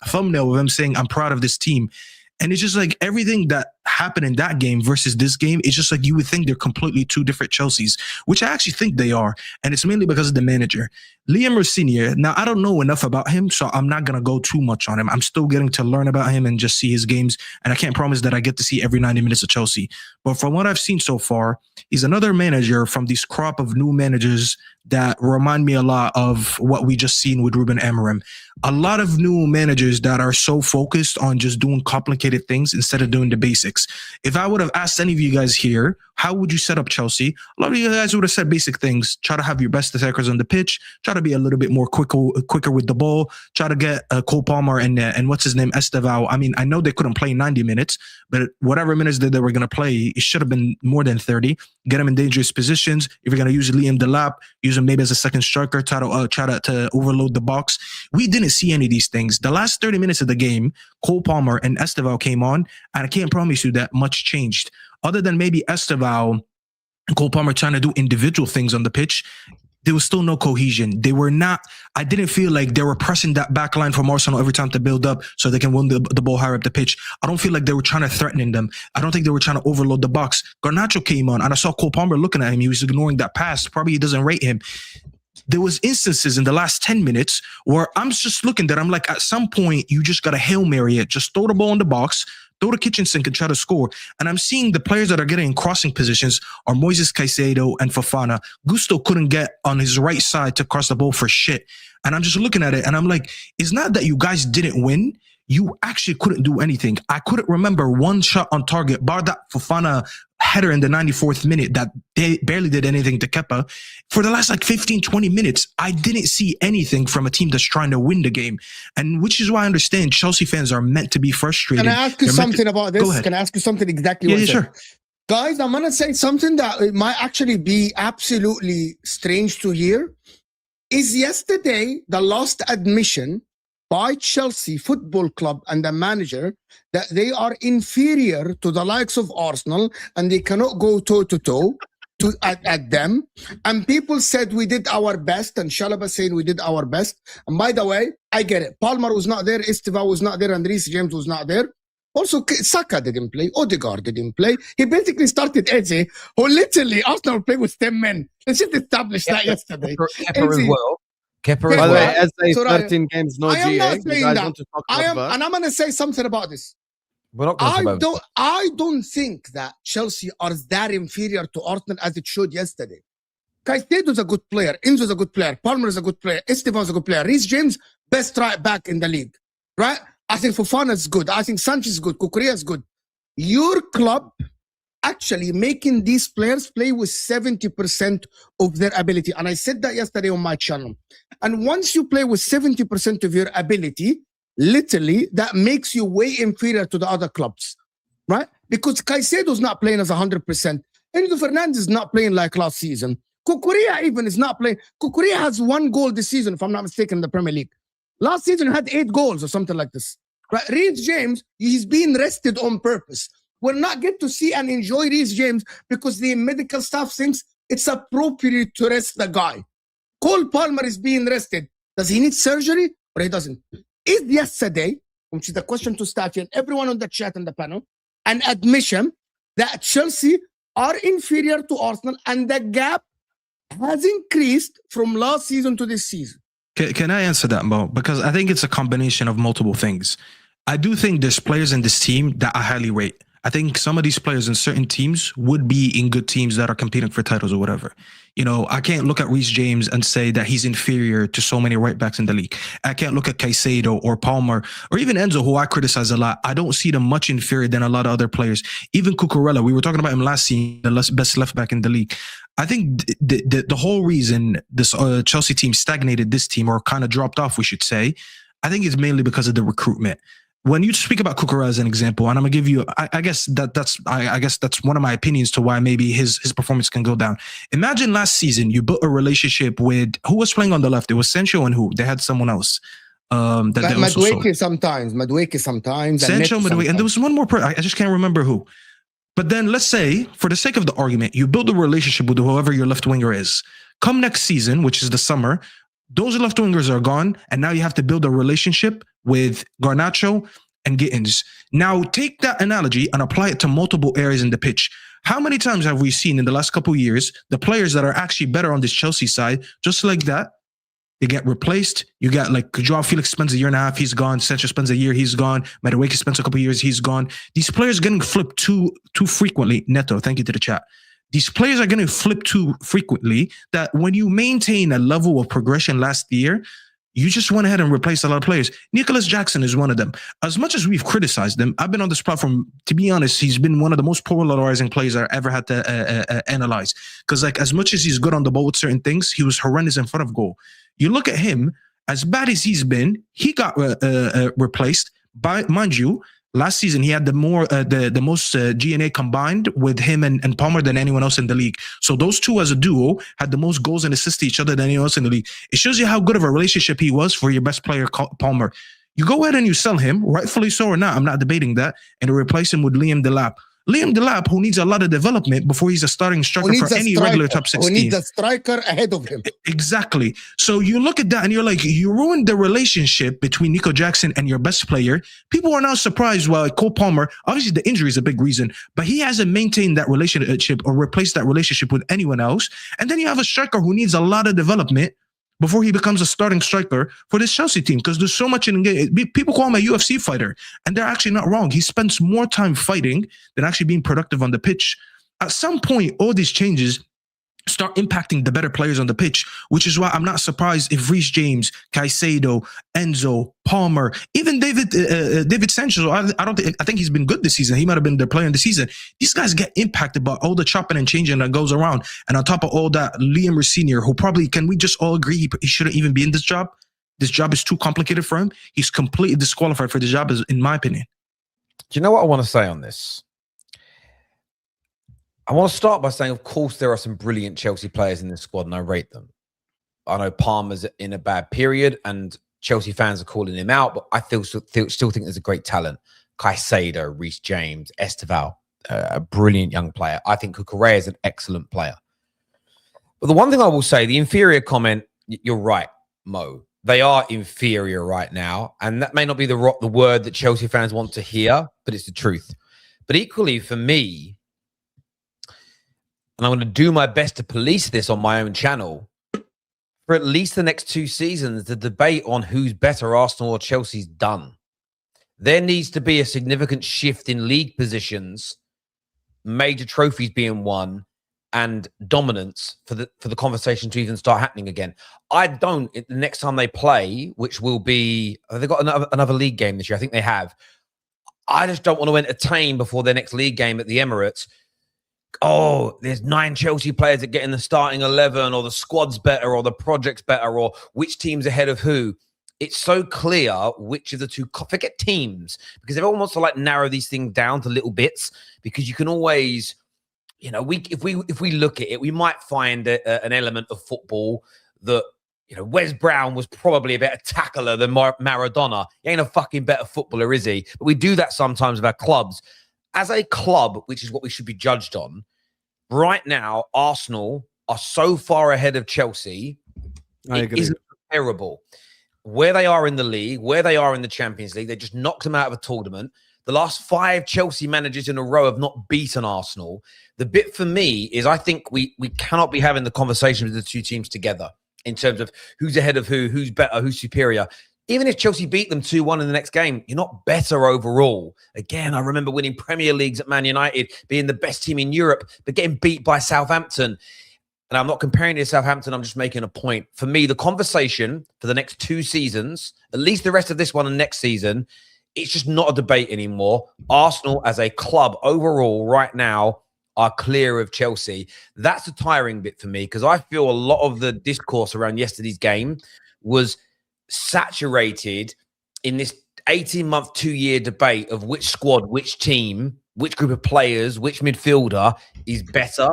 thumbnail of him saying, "I'm proud of this team." And it's just like everything that happened in that game versus this game, it's just like you would think they're completely two different Chelseas, which I actually think they are. And it's mainly because of the manager. Liam Rosenior, now I don't know enough about him, so I'm not going to go too much on him. I'm still getting to learn about him and just see his games. And I can't promise that I get to see every 90 minutes of Chelsea. But from what I've seen so far, he's another manager from this crop of new managers that remind me a lot of what we just seen with Ruben Amorim. A lot of new managers that are so focused on just doing complicated things instead of doing the basics. If I would have asked any of you guys here, how would you set up Chelsea? A lot of you guys would have said basic things. Try to have your best attackers on the pitch. Try to be a little bit more quicker with the ball. Try to get Cole Palmer and what's his name, Estevao. I mean, I know they couldn't play 90 minutes, but whatever minutes that they were going to play, it should have been more than 30. Get them in dangerous positions. If you're going to use Liam Delap, use him maybe as a second striker. Try to overload the box. We didn't see any of these things. The last 30 minutes of the game, Cole Palmer and Estevao came on, and I can't promise you that much changed. Other than maybe Estevao and Cole Palmer trying to do individual things on the pitch, there was still no cohesion. They were not, I didn't feel like they were pressing that back line from Arsenal every time to build up so they can win the ball higher up the pitch. I don't feel like they were trying to threaten them. I don't think they were trying to overload the box. Garnacho came on and I saw Cole Palmer looking at him. He was ignoring that pass. Probably he doesn't rate him. There was instances in the last 10 minutes where I'm just looking that I'm like, at some point, you just got to Hail Mary it. Just throw the ball in the box, throw the kitchen sink and try to score. And I'm seeing the players that are getting in crossing positions are Moises Caicedo and Fofana. Gusto couldn't get on his right side to cross the ball for shit. And I'm just looking at it and I'm like, it's not that you guys didn't win. You actually couldn't do anything. I couldn't remember one shot on target, bar that Fofana header in the 94th minute that they barely did anything to Kepa. For the last like 15, 20 minutes, I didn't see anything from a team that's trying to win the game. And which is why I understand Chelsea fans are meant to be frustrated. Can I ask you something about this? Can I ask you something exactly what you said? Sure. Guys, I'm going to say something that it might actually be absolutely strange to hear. Is yesterday the last admission by Chelsea Football Club and the manager that they are inferior to the likes of Arsenal and they cannot go toe-to-toe at them. And people said we did our best, and Shalaba saying we did our best. And by the way, I get it. Palmer was not there, Estevao was not there, and Reece James was not there. Also, Saka didn't play, Odegaard didn't play. He basically started Eze, who literally Arsenal played with 10 men. Let's just establish that yesterday. Kepa as well. By the way, as they 13 games, no GA. I am not saying that. And I'm going to say something about this. We're not going to I don't think that Chelsea are that inferior to Arsenal as it showed yesterday. Caicedo is a good player. Enzo is a good player. Palmer is a good player. Estevao is a good player. Reece James, best right back in the league. Right? I think Fofana is good. I think Sanchez is good. Kukurea is good. Your club actually making these players play with 70% of their ability. And I said that yesterday on my channel. And once you play with 70% of your ability, literally, that makes you way inferior to the other clubs, right? because Caicedo's not playing as 100%. Enzo Fernandez is not playing like last season. Cucurella even is not playing. Cucurella has 1 goal this season, if I'm not mistaken, in the Premier League. Last season, he had 8 goals or something like this. Right? Reece James, he's being rested on purpose. We'll not get to see and enjoy Reece James because the medical staff thinks it's appropriate to rest the guy. Cole Palmer is being rested. Does he need surgery or he doesn't? Is yesterday, which is the question to Staffy and everyone on the chat and the panel, an admission that Chelsea are inferior to Arsenal and the gap has increased from last season to this season? Can I answer that, Mo? Because I think it's a combination of multiple things. I do think there's players in this team that I highly rate. I think some of these players in certain teams would be in good teams that are competing for titles or whatever. You know, I can't look at Reece James and say that he's inferior to so many right backs in the league. I can't look at Caicedo or Palmer or even Enzo, who I criticize a lot. I don't see them much inferior than a lot of other players. Even Cucurella, we were talking about him last season, the best left back in the league. I think the whole reason this Chelsea team stagnated this team, or kind of dropped off, we should say, I think it's mainly because of the recruitment. When you speak about Cucurella as an example, and I'm gonna give you, I guess that's one of my opinions to why maybe his performance can go down. Imagine last season you built a relationship with who was playing on the left. It was Sancho and who? They had someone else. Madueke sometimes, Sancho, Madueke, and there was one more person. I just can't remember who. But then let's say, for the sake of the argument, you build a relationship with whoever your left winger is. Come next season, which is the summer, those left wingers are gone, and now you have to build a relationship with Garnacho and Gittins. Now, take that analogy and apply it to multiple areas in the pitch. How many times have we seen in the last couple of years the players that are actually better on this Chelsea side, just like that, they get replaced? You got like Joao Felix spends a year and a half, he's gone. Sancho spends a year, he's gone. Madueke spends a couple of years, he's gone. These players getting flipped too frequently. Neto, thank you to the chat. These players are going to flip too frequently that when you maintain a level of progression last year, you just went ahead and replaced a lot of players. Nicholas Jackson is one of them. As much as we've criticized him, I've been on this platform, to be honest, he's been one of the most polarizing players I ever had to analyze. Because like as much as he's good on the ball with certain things, he was horrendous in front of goal. You look at him, as bad as he's been, he got replaced by, mind you, last season, he had the most GNA combined with him and Palmer than anyone else in the league. So those two as a duo had the most goals and assists to each other than anyone else in the league. It shows you how good of a relationship he was for your best player, Palmer. You go ahead and you sell him, rightfully so or not, I'm not debating that, and you replace him with Liam Delap. Liam Delap, who needs a lot of development before he's a starting striker for any regular top 16. Who needs a striker ahead of him. Exactly. So you look at that and you're like, you ruined the relationship between Nico Jackson and your best player. People are now surprised while Cole Palmer, obviously the injury is a big reason, but he hasn't maintained that relationship or replaced that relationship with anyone else. And then you have a striker who needs a lot of development before he becomes a starting striker for this Chelsea team, because there's so much in game. People call him a UFC fighter, and they're actually not wrong. He spends more time fighting than actually being productive on the pitch. At some point, all these changes start impacting the better players on the pitch, which is why I'm not surprised if Reece James, Caicedo, Enzo, Palmer, even David Sanchez, I think he's been good this season. He might have been the player in the season. These guys get impacted by all the chopping and changing that goes around. And on top of all that, Liam Rosenior, who probably, can we just all agree he shouldn't even be in this job? This job is too complicated for him. He's completely disqualified for the job, in my opinion. Do you know what I want to say on this? I want to start by saying, of course, there are some brilliant Chelsea players in this squad, and I rate them. I know Palmer's in a bad period, and Chelsea fans are calling him out, but I still think there's a great talent. Caicedo, Reece James, Esteval, a brilliant young player. I think Cucurella is an excellent player. But the one thing I will say, the inferior comment, you're right, Mo. They are inferior right now, and that may not be the word that Chelsea fans want to hear, but it's the truth. But equally, for me, and I'm going to do my best to police this on my own channel, for at least the next 2 seasons, the debate on who's better, Arsenal or Chelsea's done. There needs to be a significant shift in league positions, major trophies being won, and dominance for the conversation to even start happening again. I don't, the next time they play, which will be, they've got another league game this year. I think they have. I just don't want to entertain before their next league game at the Emirates, oh, there's 9 Chelsea players that get in the starting 11, or the squad's better, or the project's better, or which team's ahead of who. it's so clear which of the two, forget teams, because everyone wants to like narrow these things down to little bits, because you can always, you know, if we look at it, we might find an element of football that, you know, Wes Brown was probably a better tackler than Maradona. He ain't a fucking better footballer, is he? But we do that sometimes with our clubs. As a club, which is what we should be judged on, right now, Arsenal are so far ahead of Chelsea. I agree. Isn't terrible. Where they are in the league, where they are in the Champions League, they just knocked them out of a tournament. The last 5 Chelsea managers in a row have not beaten Arsenal. The bit for me is I think we cannot be having the conversation with the two teams together in terms of who's ahead of who's better, who's superior. Even if Chelsea beat them 2-1 in the next game, you're not better overall. Again, I remember winning Premier Leagues at Man United, being the best team in Europe, but getting beat by Southampton. And I'm not comparing it to Southampton, I'm just making a point. For me, the conversation for the next 2 seasons, at least the rest of this one and next season, it's just not a debate anymore. Arsenal as a club overall right now are clear of Chelsea. That's a tiring bit for me, because I feel a lot of the discourse around yesterday's game was saturated in this 18-month, 2-year debate of which squad, which team, which group of players, which midfielder is better.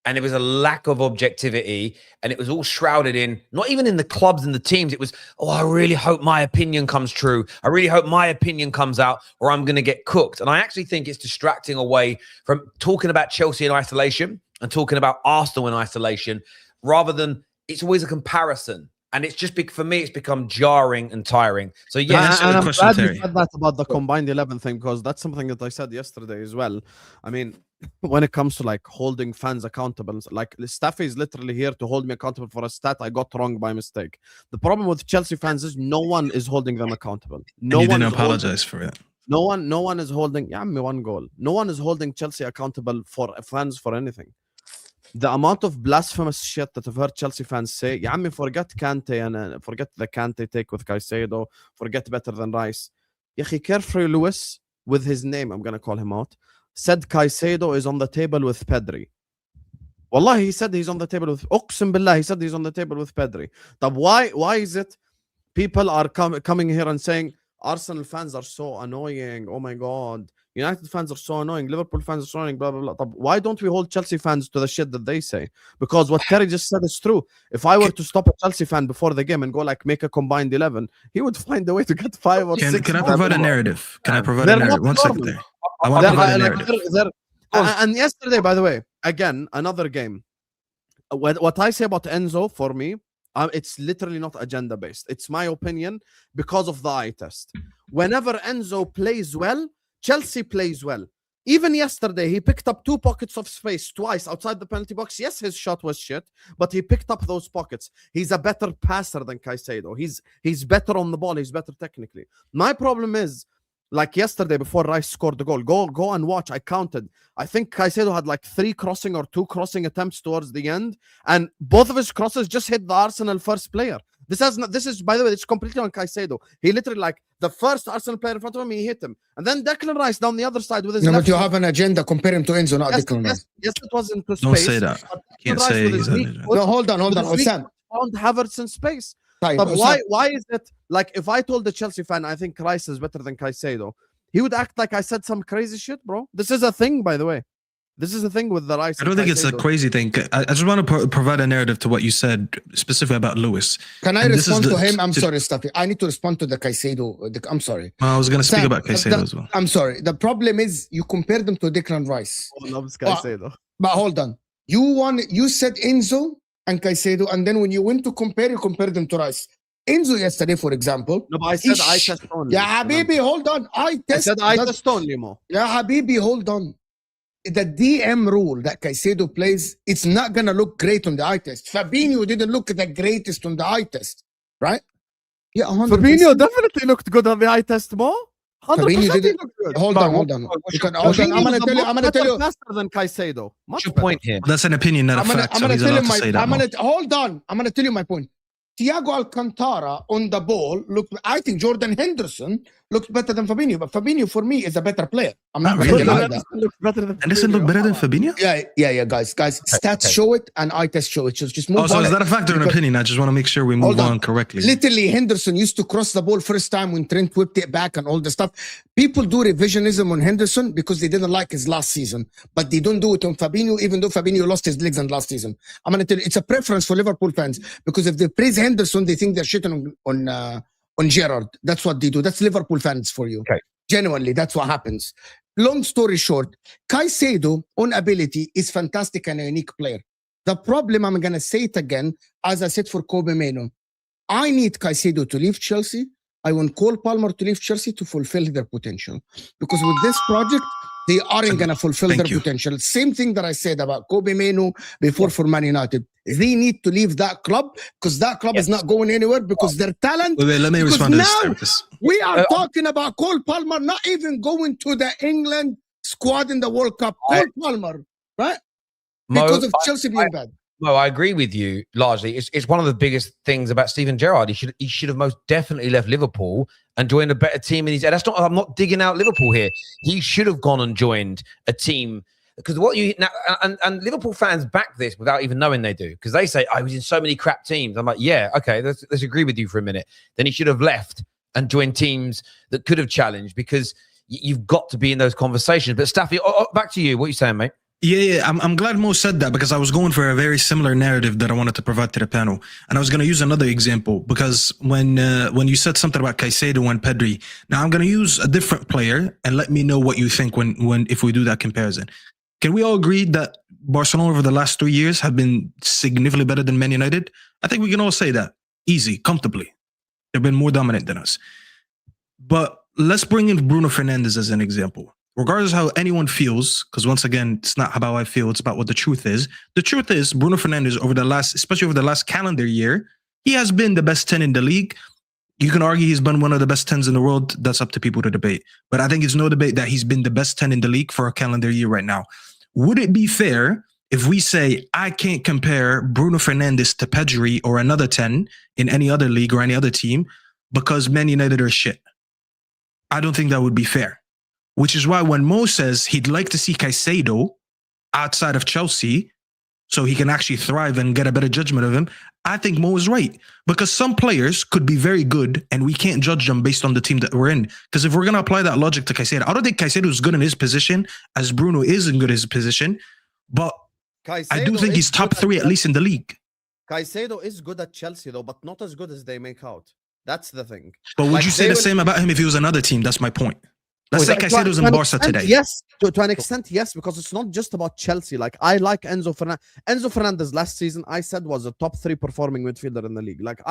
And there was a lack of objectivity, and it was all shrouded in, not even in the clubs and the teams. It was, oh, I really hope my opinion comes true. I really hope my opinion comes out, or I'm going to get cooked. And I actually think it's distracting away from talking about Chelsea in isolation and talking about Arsenal in isolation, rather than it's always a comparison. And it's just for me, it's become jarring and tiring. So yeah, and I'm glad you said that about the combined 11 thing, because that's something that I said yesterday as well. I mean, when it comes to like holding fans accountable, like Staffy is literally here to hold me accountable for a stat I got wrong by mistake. The problem with Chelsea fans is no one is holding them accountable. No and you one didn't apologize for it. No one is holding. Yeah, me 1 goal. No one is holding Chelsea accountable for fans for anything. The amount of blasphemous shit that I've heard Chelsea fans say, yeah, I mean, forget Kante and forget the Kante take with Caicedo, forget better than Rice. Yahi, Carefree Lewis, with his name, I'm going to call him out, said Caicedo is on the table with Pedri. Wallah, he said he's on the table with, Uqsim Billah, he said he's on the table with Pedri. But why is it people are coming here and saying, Arsenal fans are so annoying, oh my God. United fans are so annoying. Liverpool fans are so annoying. Blah, blah, blah. Why don't we hold Chelsea fans to the shit that they say? Because what Terry just said is true. If I were to stop a Chelsea fan before the game and go like make a combined 11, he would find a way to get 5 or 6. Can I provide a narrative? Can I provide a narrative? 1 second there. I want to provide a narrative. And yesterday, by the way, again, another game. What I say about Enzo, for me, it's literally not agenda based. It's my opinion because of the eye test. Whenever Enzo plays well, Chelsea plays well. Even yesterday, he picked up 2 pockets of space twice outside the penalty box. Yes, his shot was shit, but he picked up those pockets. He's a better passer than Caicedo. He's better on the ball. He's better technically. My problem is, like yesterday before Rice scored the goal, go and watch. I counted. I think Caicedo had like 3 crossing or 2 crossing attempts towards the end, and both of his crosses just hit the Arsenal first player. This is, by the way, it's completely on Caicedo. He literally, like, the first Arsenal player in front of him, he hit him. And then Declan Rice down the other side with his No, left but you have an agenda. Compare him to Enzo, not Declan Rice. Yes, it was into space. Don't say that. Can't say he's No, hold on. Husam. Found Havertz in space. Right, But why is it, like, if I told the Chelsea fan I think Rice is better than Caicedo, he would act like I said some crazy shit, bro. This is a thing, by the way. This is the thing with the Rice. I don't think it's a crazy thing. I just want to provide a narrative to what you said, specifically about Lewis. Can I respond to him? I'm sorry, Staffy. I need to respond to the Caicedo. I'm sorry. I was going to speak about Caicedo as well. I'm sorry. The problem is you compare them to Declan Rice. Oh, loves Caicedo. But hold on. You said Enzo and Caicedo, and then when you went to compare, you compared them to Rice. Enzo yesterday, for example. No, but I said eye test only. Yeah, Habibi, hold on. I said eye test only, Mo. Yeah, Habibi, hold on. The DM rule that Caicedo plays, it's not going to look great on the eye test. Fabinho didn't look the greatest on the eye test, right? Yeah, 100%. Fabinho definitely looked good on the eye test, Mo. 100% Fabinho didn't. Good. Hold on. I'm going to tell you. Faster than Caicedo. What's your point here? That's an opinion, not a fact. So he's allowed to say that. Hold on. I'm going to tell you my point. Thiago Alcantara on the ball, look, I think Jordan Henderson looks better than Fabinho, but Fabinho for me is a better player. I'm not really? going to deny that. Looks better than Henderson look better than Fabinho? Yeah, guys. Stats show it and eye test show it. Just move on. So is that a factor in opinion? I just want to make sure we move on correctly. Literally, Henderson used to cross the ball first time when Trent whipped it back and all the stuff. People do revisionism on Henderson because they didn't like his last season, but they don't do it on Fabinho, even though Fabinho lost his legs in last season. I'm going to tell you, it's a preference for Liverpool fans because if they praise Henderson, they think they're shitting on Gerrard. That's what they do. That's Liverpool fans for you. Okay. Genuinely, that's what happens. Long story short, Caicedo on ability is fantastic and a unique player. The problem, I'm going to say it again, as I said for Kobe Meno, I need Caicedo to leave Chelsea. I want Cole Palmer to leave Chelsea to fulfill their potential. Because with this project, they aren't going to fulfill their potential. Same thing that I said about Kobe Meno before for Man United. They need to leave that club because that club is not going anywhere because their talent. Wait, let me respond to this. We are talking about Cole Palmer not even going to the England squad in the World Cup. Cole Palmer, right? Because of Chelsea being bad. No, I agree with you largely. It's one of the biggest things about Steven Gerrard. He should have most definitely left Liverpool and joined a better team. And that's not. I'm not digging out Liverpool here. He should have gone and joined a team because what you now and Liverpool fans back this without even knowing they do because they say I was in so many crap teams. I'm like, yeah, okay, let's agree with you for a minute. Then he should have left and joined teams that could have challenged because you've got to be in those conversations. But Staffy, back to you. What are you saying, mate? Yeah. I'm glad Mo said that because I was going for a very similar narrative that I wanted to provide to the panel. And I was going to use another example because when you said something about Caicedo and Pedri, now I'm going to use a different player and let me know what you think if we do that comparison. Can we all agree that Barcelona over the last 3 years have been significantly better than Man United? I think we can all say that. Easy, comfortably. They've been more dominant than us. But let's bring in Bruno Fernandes as an example. Regardless of how anyone feels, because once again, it's not how I feel, it's about what the truth is. The truth is, Bruno Fernandes, especially over the last calendar year, he has been the best 10 in the league. You can argue he's been one of the best 10s in the world. That's up to people to debate. But I think it's no debate that he's been the best 10 in the league for a calendar year right now. Would it be fair if we say, I can't compare Bruno Fernandes to Pedri or another 10 in any other league or any other team because Man United are shit? I don't think that would be fair. Which is why when Mo says he'd like to see Caicedo outside of Chelsea so he can actually thrive and get a better judgment of him, I think Mo is right. Because some players could be very good and we can't judge them based on the team that we're in. Because if we're going to apply that logic to Caicedo, I don't think Caicedo is good in his position as Bruno isn't good in his position. But Caicedo I do think he's top 3 at least in the league. Caicedo is good at Chelsea though, but not as good as they make out. That's the thing. But would you say the same about him if he was another team? That's my point. Let's say Caicedo's in Barca today. Yes, to an extent, yes, because it's not just about Chelsea. Like, I like Enzo Fernandez. Enzo Fernandez last season, I said, was a top 3 performing midfielder in the league. Like,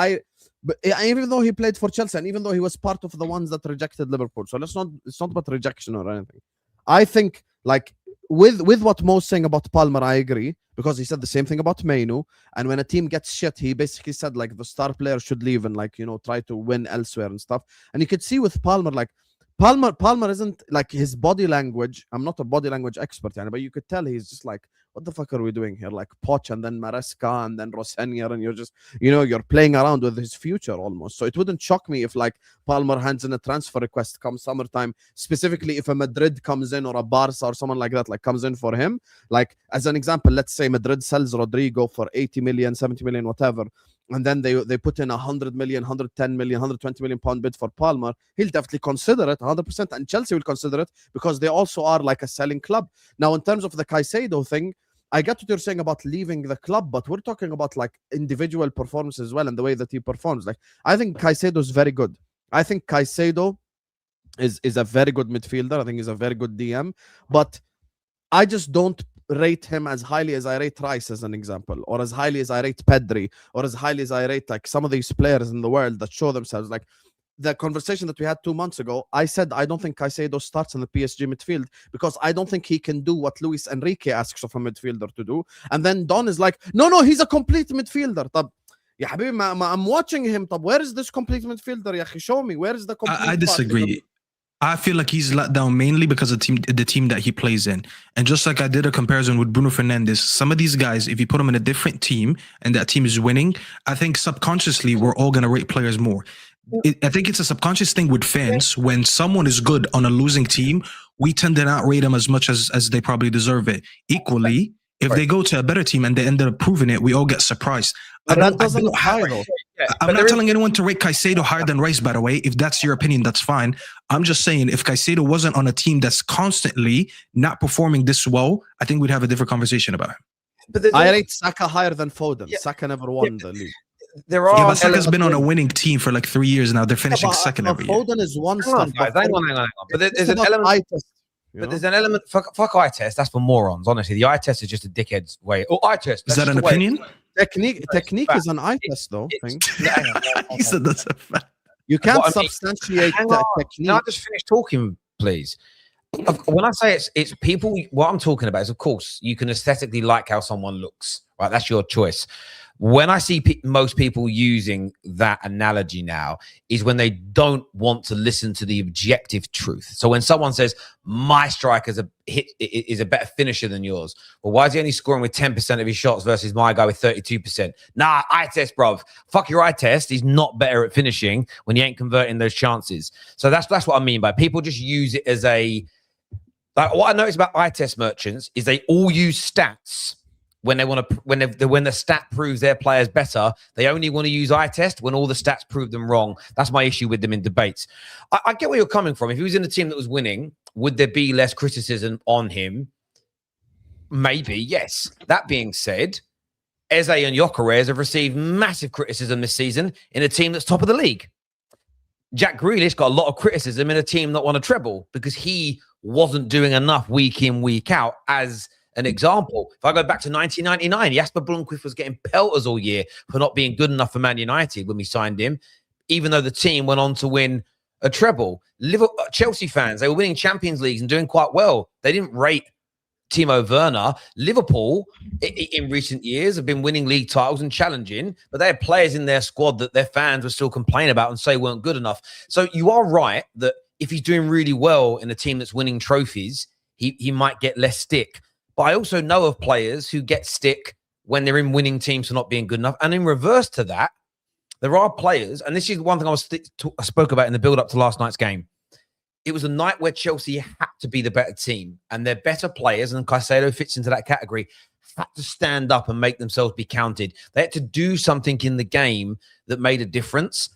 but even though he played for Chelsea and even though he was part of the ones that rejected Liverpool, so it's not about rejection or anything. I think, like, with what Mo's saying about Palmer, I agree, because he said the same thing about Menu. And when a team gets shit, he basically said, like, the star player should leave and, like, try to win elsewhere and stuff. And you could see with Palmer, like, Palmer isn't like his body language. I'm not a body language expert, but you could tell he's just like, what the fuck are we doing here? Like Poch and then Maresca and then Rosenior, and you're just, you're playing around with his future almost. So it wouldn't shock me if like Palmer hands in a transfer request come summertime, specifically if a Madrid comes in or a Barca or someone like that, like comes in for him. Like as an example, let's say Madrid sells Rodrigo for 80 million, 70 million, whatever. And then they put in 100 million, 110 million, 120 million pound bid for Palmer. He'll definitely consider it 100%. And Chelsea will consider it because they also are like a selling club. Now, in terms of the Caicedo thing, I get what you're saying about leaving the club, but we're talking about like individual performance as well and the way that he performs. Like, I think Caicedo is very good. I think Caicedo is a very good midfielder. I think he's a very good DM, but I just don't rate him as highly as I rate Rice as an example, or as highly as I rate Pedri, or as highly as I rate like some of these players in the world that show themselves. Like the conversation that we had 2 months ago, I said I don't think Caicedo starts in the PSG midfield because I don't think he can do what Luis Enrique asks of a midfielder to do. And then Don is like, no, he's a complete midfielder. Tab, ya habibi, I'm watching him. Tab, where is this complete midfielder? Ya akhi, show me, where is the complete I disagree. I feel like he's let down mainly because of the team that he plays in. And just like I did a comparison with Bruno Fernandes, some of these guys, if you put them in a different team and that team is winning, I think subconsciously we're all going to rate players more. I think it's a subconscious thing with fans. When someone is good on a losing team, we tend to not rate them as much as they probably deserve it. Equally, if they go to a better team and they end up proving it, we all get surprised. But that doesn't apply though. I'm not telling anyone to rate Caicedo higher than Rice, by the way. If that's your opinion, that's fine. I'm just saying, if Caicedo wasn't on a team that's constantly not performing this well, I think we'd have a different conversation about him. But I rate Saka higher than Foden. Saka never won the league. There are. But Saka's been on a winning team for like 3 years now. They're finishing second every year. Foden is one Hang on, stuff. guys, hang on. But there's an element. But there's an element. Fuck eye test. That's for morons. Honestly, the eye test is just a dickhead's way. Oh, eye test. Is that an opinion? Technique is an eye test, though. He said that's a fact. You can't substantiate technique. Can I just finish talking, please? When I say it's people, what I'm talking about is, of course, you can aesthetically like how someone looks, right? That's your choice. When I see most people using that analogy now is when they don't want to listen to the objective truth. So when someone says my striker's is a better finisher than yours, well, why is he only scoring with 10% of his shots versus my guy with 32%? Nah, eye test, bruv. Fuck your eye test. He's not better at finishing when he ain't converting those chances. So that's what I mean by people just use it as a like. What I notice about eye test merchants is they all use stats. When they want to, when the stat proves their players better, they only want to use eye test when all the stats prove them wrong. That's my issue with them in debates. I get where you're coming from. If he was in a team that was winning, would there be less criticism on him? Maybe, yes. That being said, Eze and Gyökeres have received massive criticism this season in a team that's top of the league. Jack Grealish got a lot of criticism in a team that won a treble because he wasn't doing enough week in, week out as an example. If I go back to 1999, Jasper Blomqvist was getting pelters all year for not being good enough for Man United when we signed him, even though the team went on to win a treble. Chelsea fans, they were winning Champions Leagues and doing quite well. They didn't rate Timo Werner. Liverpool, in recent years, have been winning league titles and challenging, but they had players in their squad that their fans would still complain about and say weren't good enough. So you are right that if he's doing really well in a team that's winning trophies, he might get less stick. But I also know of players who get stick when they're in winning teams for not being good enough. And in reverse to that, there are players, and this is one thing I spoke about in the build-up to last night's game. It was a night where Chelsea had to be the better team, and their better players, and Caicedo fits into that category, had to stand up and make themselves be counted. They had to do something in the game that made a difference.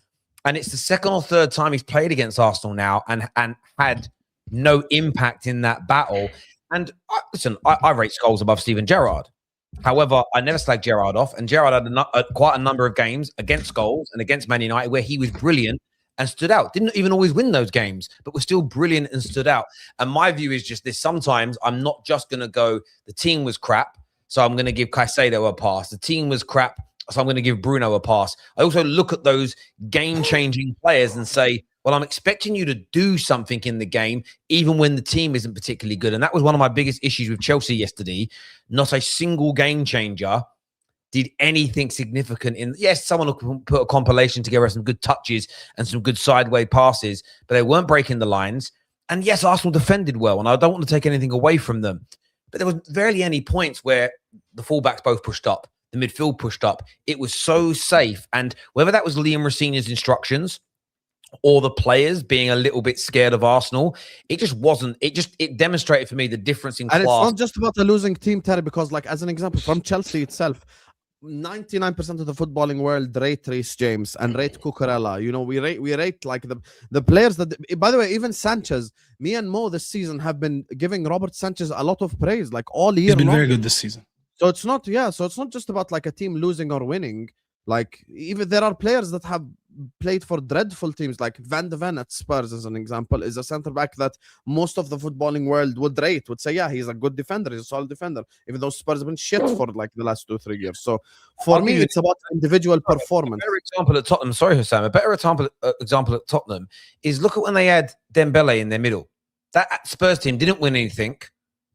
And it's the second or third time he's played against Arsenal now and had no impact in that battle. And listen, I rate Scholes above Steven Gerrard. However, I never slag Gerrard off. And Gerrard had quite a number of games against Scholes and against Man United where he was brilliant and stood out. Didn't even always win those games, but was still brilliant and stood out. And my view is just this. Sometimes I'm not just going to go, the team was crap, so I'm going to give Caicedo a pass. The team was crap, so I'm going to give Bruno a pass. I also look at those game-changing players and say, well, I'm expecting you to do something in the game, even when the team isn't particularly good. And that was one of my biggest issues with Chelsea yesterday. Not a single game changer did anything significant in. Yes, someone will put a compilation together of some good touches and some good sideways passes, but they weren't breaking the lines. And yes, Arsenal defended well, and I don't want to take anything away from them. But there was barely any points where the fullbacks both pushed up, the midfield pushed up. It was so safe. And whether that was Liam Rosenior's instructions or the players being a little bit scared of Arsenal, it just wasn't. It demonstrated for me the difference in class. And it's not just about a losing team, Terry, because like as an example from Chelsea itself, 99% of the footballing world rate Reece James and rate Cucurella. You know, we rate like the players that. By the way, even Sanchez, me and Mo this season have been giving Robert Sanchez a lot of praise, like all year. He's been long. very good this season. So it's not, so it's not just about like a team losing or winning. Like even there are players that have played for dreadful teams, like Van de Ven at Spurs, as an example, is a center back that most of the footballing world would say, yeah, he's a good defender, he's a solid defender, even though Spurs have been shit for like the last 2-3 years. So for me, it's about individual performance. A better example at Tottenham, sorry, Husam, a better example at Tottenham is look at when they had Dembele in their middle. That Spurs team didn't win anything,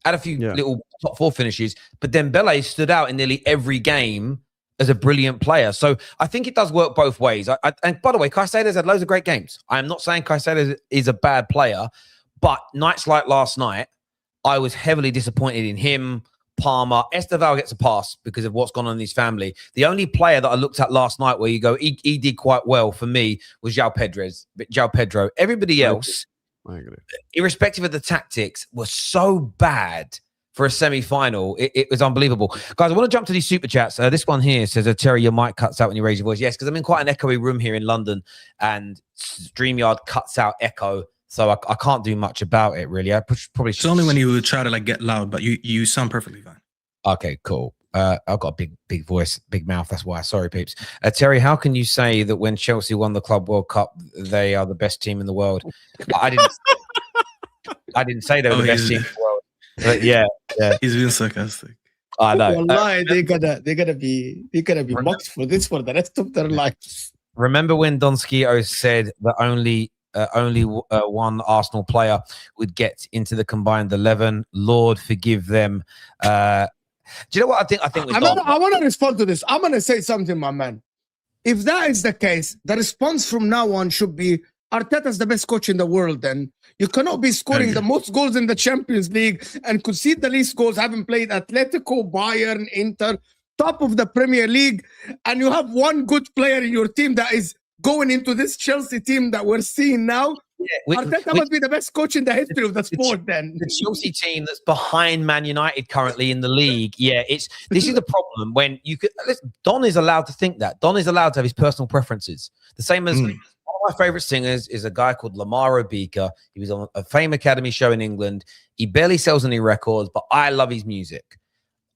had a few little top four finishes, but Dembele stood out in nearly every game as a brilliant player. So I think it does work both ways. And by the way, Caicedo's had loads of great games. I am not saying Caicedo is a bad player, but nights like last night, I was heavily disappointed in him, Palmer. Esteval gets a pass because of what's gone on in his family. The only player that I looked at last night where you go, he did quite well for me was João Pedro. Everybody else, I agree. irrespective of the tactics, was so bad for a semi-final. It was unbelievable. Guys, I want to jump to these super chats. This one here says, Terry, your mic cuts out when you raise your voice. Yes, because I'm in quite an echoey room here in London, and StreamYard cuts out echo. So I can't do much about it, really. I probably should. It's only when you try to like get loud, but you sound perfectly fine. Okay, cool. I've got a big voice, big mouth. That's why. Sorry, peeps. Terry, how can you say that when Chelsea won the Club World Cup, they are the best team in the world? I didn't say they were the best team in the world. But yeah. He's being sarcastic. I know. Wallahi, they're gonna be mocked for this for the rest of their lives. Remember when Don Skio said that only one Arsenal player would get into the combined 11? Lord forgive them. Do you know what I think? I want to respond to this. I'm gonna say something, my man. If that is the case, the response from now on should be Arteta's the best coach in the world. Then you cannot be scoring the most goals in the Champions League and concede the least goals, having played Atletico, Bayern, Inter, top of the Premier League, and you have one good player in your team that is going into this Chelsea team that we're seeing now. Arteta must be the best coach in the history of the sport. Then the Chelsea team that's behind Man United currently in the league. Yeah, this is the problem when you could. Listen, Don is allowed to think that. Don is allowed to have his personal preferences. The same as. One of my favorite singers is a guy called Lamar Obika. He was on a Fame Academy show in England. He barely sells any records, but I love his music.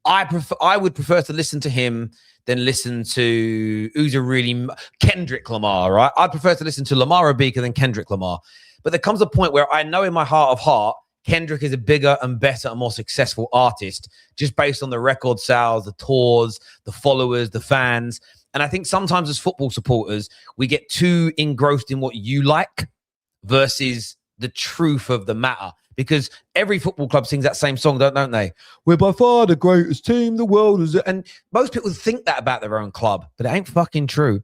I would prefer to listen to him than listen to Kendrick Lamar, right? I'd prefer to listen to Lamar Obika than Kendrick Lamar. But there comes a point where I know in my heart of heart, Kendrick is a bigger and better and more successful artist just based on the record sales, the tours, the followers, the fans. And I think sometimes as football supporters, we get too engrossed in what you like versus the truth of the matter. Because every football club sings that same song, don't they? We're by far the greatest team the world is. And most people think that about their own club, but it ain't fucking true.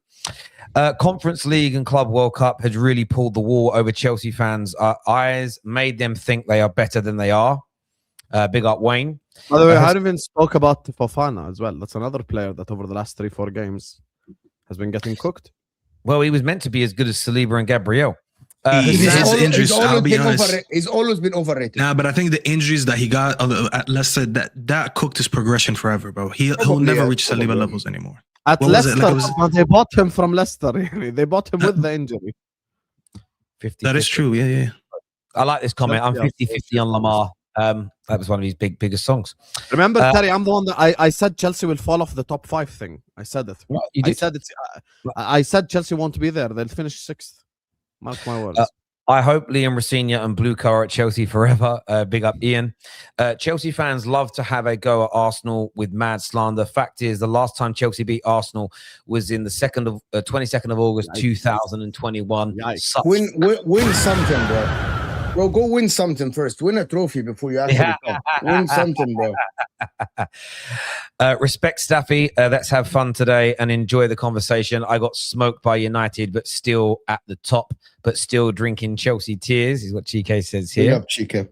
Conference League and Club World Cup has really pulled the wool over Chelsea fans' eyes, made them think they are better than they are. Big up, Wayne. By the way, I haven't even spoke about Fofana as well. That's another player that over the last 3-4 games has been getting cooked. Well, he was meant to be as good as Saliba and Gabriel. He's always been overrated. Nah, but I think the injuries that he got at Leicester, that cooked his progression forever, bro. He'll never reach Saliba levels anymore. At Leicester, they bought him from Leicester. They bought him with the injury. 50, that is true. Yeah. I like this comment. I'm 50-50 on Lamar. That was one of his biggest songs. Remember, Terry, I'm the one that I said Chelsea will fall off the top 5 thing. I said it. I said Chelsea won't be there. They'll finish 6th. Mark my words. I hope Liam Rosenior and Blue are at Chelsea forever. Big up, Ian. Chelsea fans love to have a go at Arsenal with mad slander. Fact is, the last time Chelsea beat Arsenal was in the 22nd of August, 2021. Win something, bro. Bro, go win something first. Win a trophy before you actually come. Win something, bro. Respect, Staffy. Let's have fun today and enjoy the conversation. I got smoked by United, but still at the top, but still drinking Chelsea tears, is what Chike says here. Big up, Chike.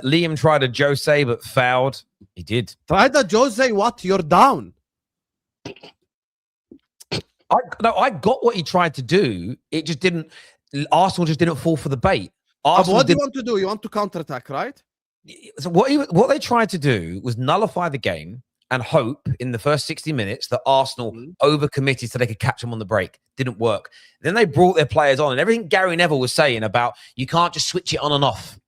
Liam tried a Jose, but failed. He did. Tried a Jose, what? You're down. I got what he tried to do. It just didn't. Arsenal just didn't fall for the bait. What do you want to do? You want to counterattack, right? So what they tried to do was nullify the game and hope in the first 60 minutes that Arsenal overcommitted so they could catch them on the break. Didn't work. Then they brought their players on, and everything Gary Neville was saying about you can't just switch it on and off.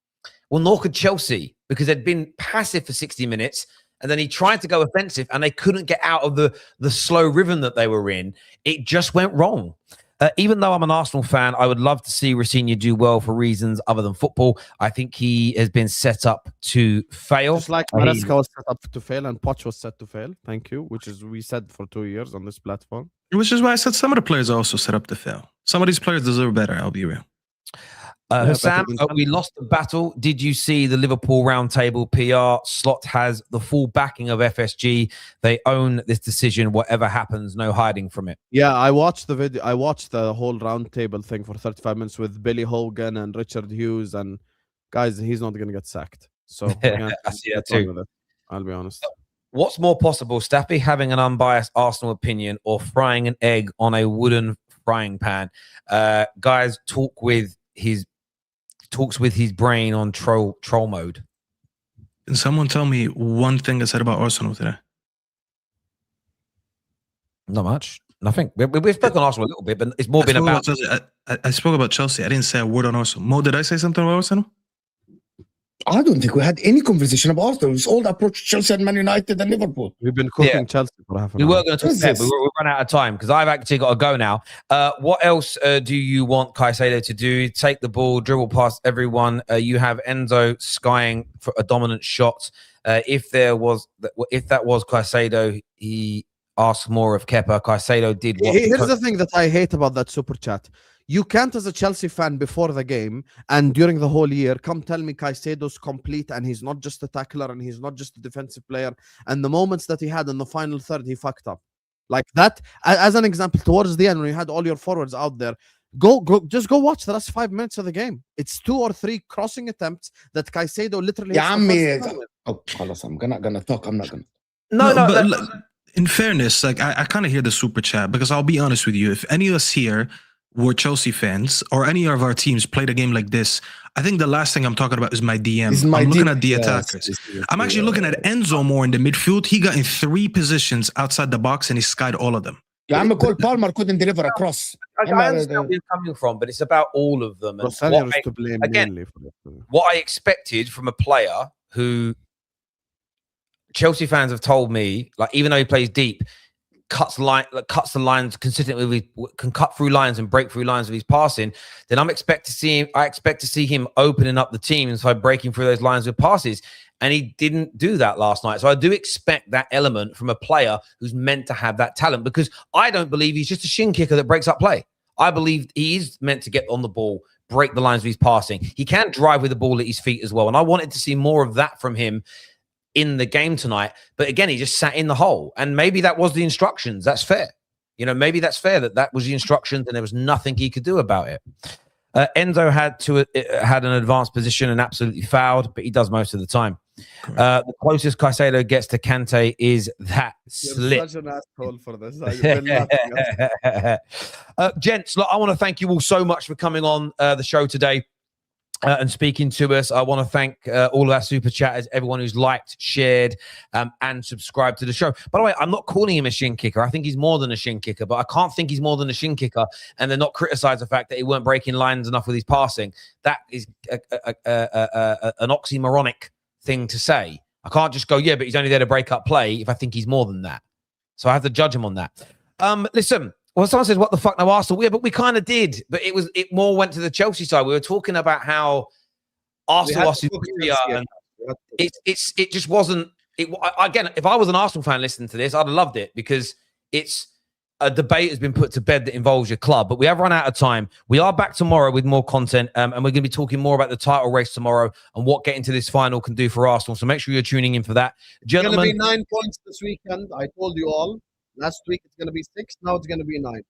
Well, nor could Chelsea, because they'd been passive for 60 minutes, and then he tried to go offensive, and they couldn't get out of the slow rhythm that they were in. It just went wrong. Even though I'm an Arsenal fan, I would love to see Rosenior do well for reasons other than football. I think he has been set up to fail. Just like Maresca was set up to fail and Poch was set to fail. Thank you. Which is we said for 2 years on this platform. Which is why I said some of the players are also set up to fail. Some of these players deserve better, I'll be real. Sam, we lost the battle. Did you see the Liverpool roundtable PR? Slot has the full backing of FSG. They own this decision. Whatever happens, no hiding from it. Yeah, I watched the video. I watched the whole roundtable thing for 35 minutes with Billy Hogan and Richard Hughes. And guys, he's not going to get sacked. So I see that too. I'll be honest. What's more possible, Staffy having an unbiased Arsenal opinion or frying an egg on a wooden frying pan? Guys, talks with his brain on troll mode. Can someone tell me one thing I said about Arsenal today? Not much. Nothing. We've spoken on Arsenal a little bit, but it's more been about... I spoke about Chelsea. I didn't say a word on Arsenal. Mo, did I say something about Arsenal? I don't think we had any conversation about Arsenal. It's all the approach Chelsea and Man United and Liverpool. We've been cooking Chelsea for half an We hour. were going to talk about it, but we've run out of time because I've actually got to go now. What else do you want Caicedo to do? Take the ball, dribble past everyone. You have Enzo skying for a dominant shot. If that was Caicedo, he asked more of Kepa. Caicedo did what... Here's the thing that I hate about that super chat. You can't, as a Chelsea fan, before the game and during the whole year, come tell me Caicedo's complete and he's not just a tackler and he's not just a defensive player. And the moments that he had in the final third, he fucked up. Like that, as an example, towards the end, when you had all your forwards out there, just go watch the last 5 minutes of the game. It's 2 or 3 crossing attempts that Caicedo literally... Yeah, I'm gonna talk. I'm not gonna... No. In fairness, like I kind of hear the super chat because I'll be honest with you. If any of us here were Chelsea fans or any of our teams played a game like this, I think the last thing I'm talking about is my DM. I'm looking at the attackers. I'm actually looking at Enzo more in the midfield. He got in 3 positions outside the box and he skied all of them. Yeah, I'm a Cole Palmer couldn't deliver a cross. I understand where you're coming from, but it's about all of them. And Rosenior is to blame mainly for this. What I expected from a player who Chelsea fans have told me, like, even though he plays deep, cuts the lines consistently, can cut through lines and break through lines with his passing, then I expect to see him opening up the teams by breaking through those lines with passes. And he didn't do that last night. So I do expect that element from a player who's meant to have that talent, because I don't believe he's just a shin kicker that breaks up play. I believe he is meant to get on the ball, break the lines with his passing. He can drive with the ball at his feet as well. And I wanted to see more of that from him in the game tonight. But again, he just sat in the hole. And maybe that was the instructions. That's fair. You know, maybe that's fair that was the instructions and there was nothing he could do about it. Enzo had an advanced position and absolutely fouled, but he does most of the time. The closest Caicedo gets to Kante is that slip. You're such an asshole for this. Gents, look, I want to thank you all so much for coming on the show today and speaking to us. I want to thank all of our super chatters, everyone who's liked, shared, and subscribed to the show. By the way, I'm not calling him a shin kicker. I think he's more than a shin kicker, but I can't think he's more than a shin kicker and then not criticize the fact that he weren't breaking lines enough with his passing. That is an oxymoronic thing to say. I can't just go, yeah, but he's only there to break up play if I think he's more than that. So I have to judge him on that. Listen, well, someone says, what the fuck, no Arsenal? Yeah, but we kind of did. But it more went to the Chelsea side. We were talking about how Arsenal are superior. And it just wasn't. Again, if I was an Arsenal fan listening to this, I'd have loved it, because it's a debate has been put to bed that involves your club. But we have run out of time. We are back tomorrow with more content, and we're going to be talking more about the title race tomorrow and what getting to this final can do for Arsenal. So make sure you're tuning in for that. Gentlemen, it's going to be 9 points this weekend. I told you all. Last week it's going to be 6. Now it's going to be 9.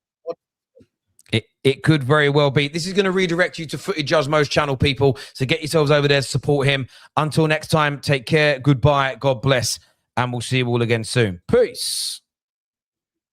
It could very well be. This is going to redirect you to Footy Judge Mo's channel, people. So get yourselves over there to support him. Until next time, take care. Goodbye. God bless. And we'll see you all again soon. Peace.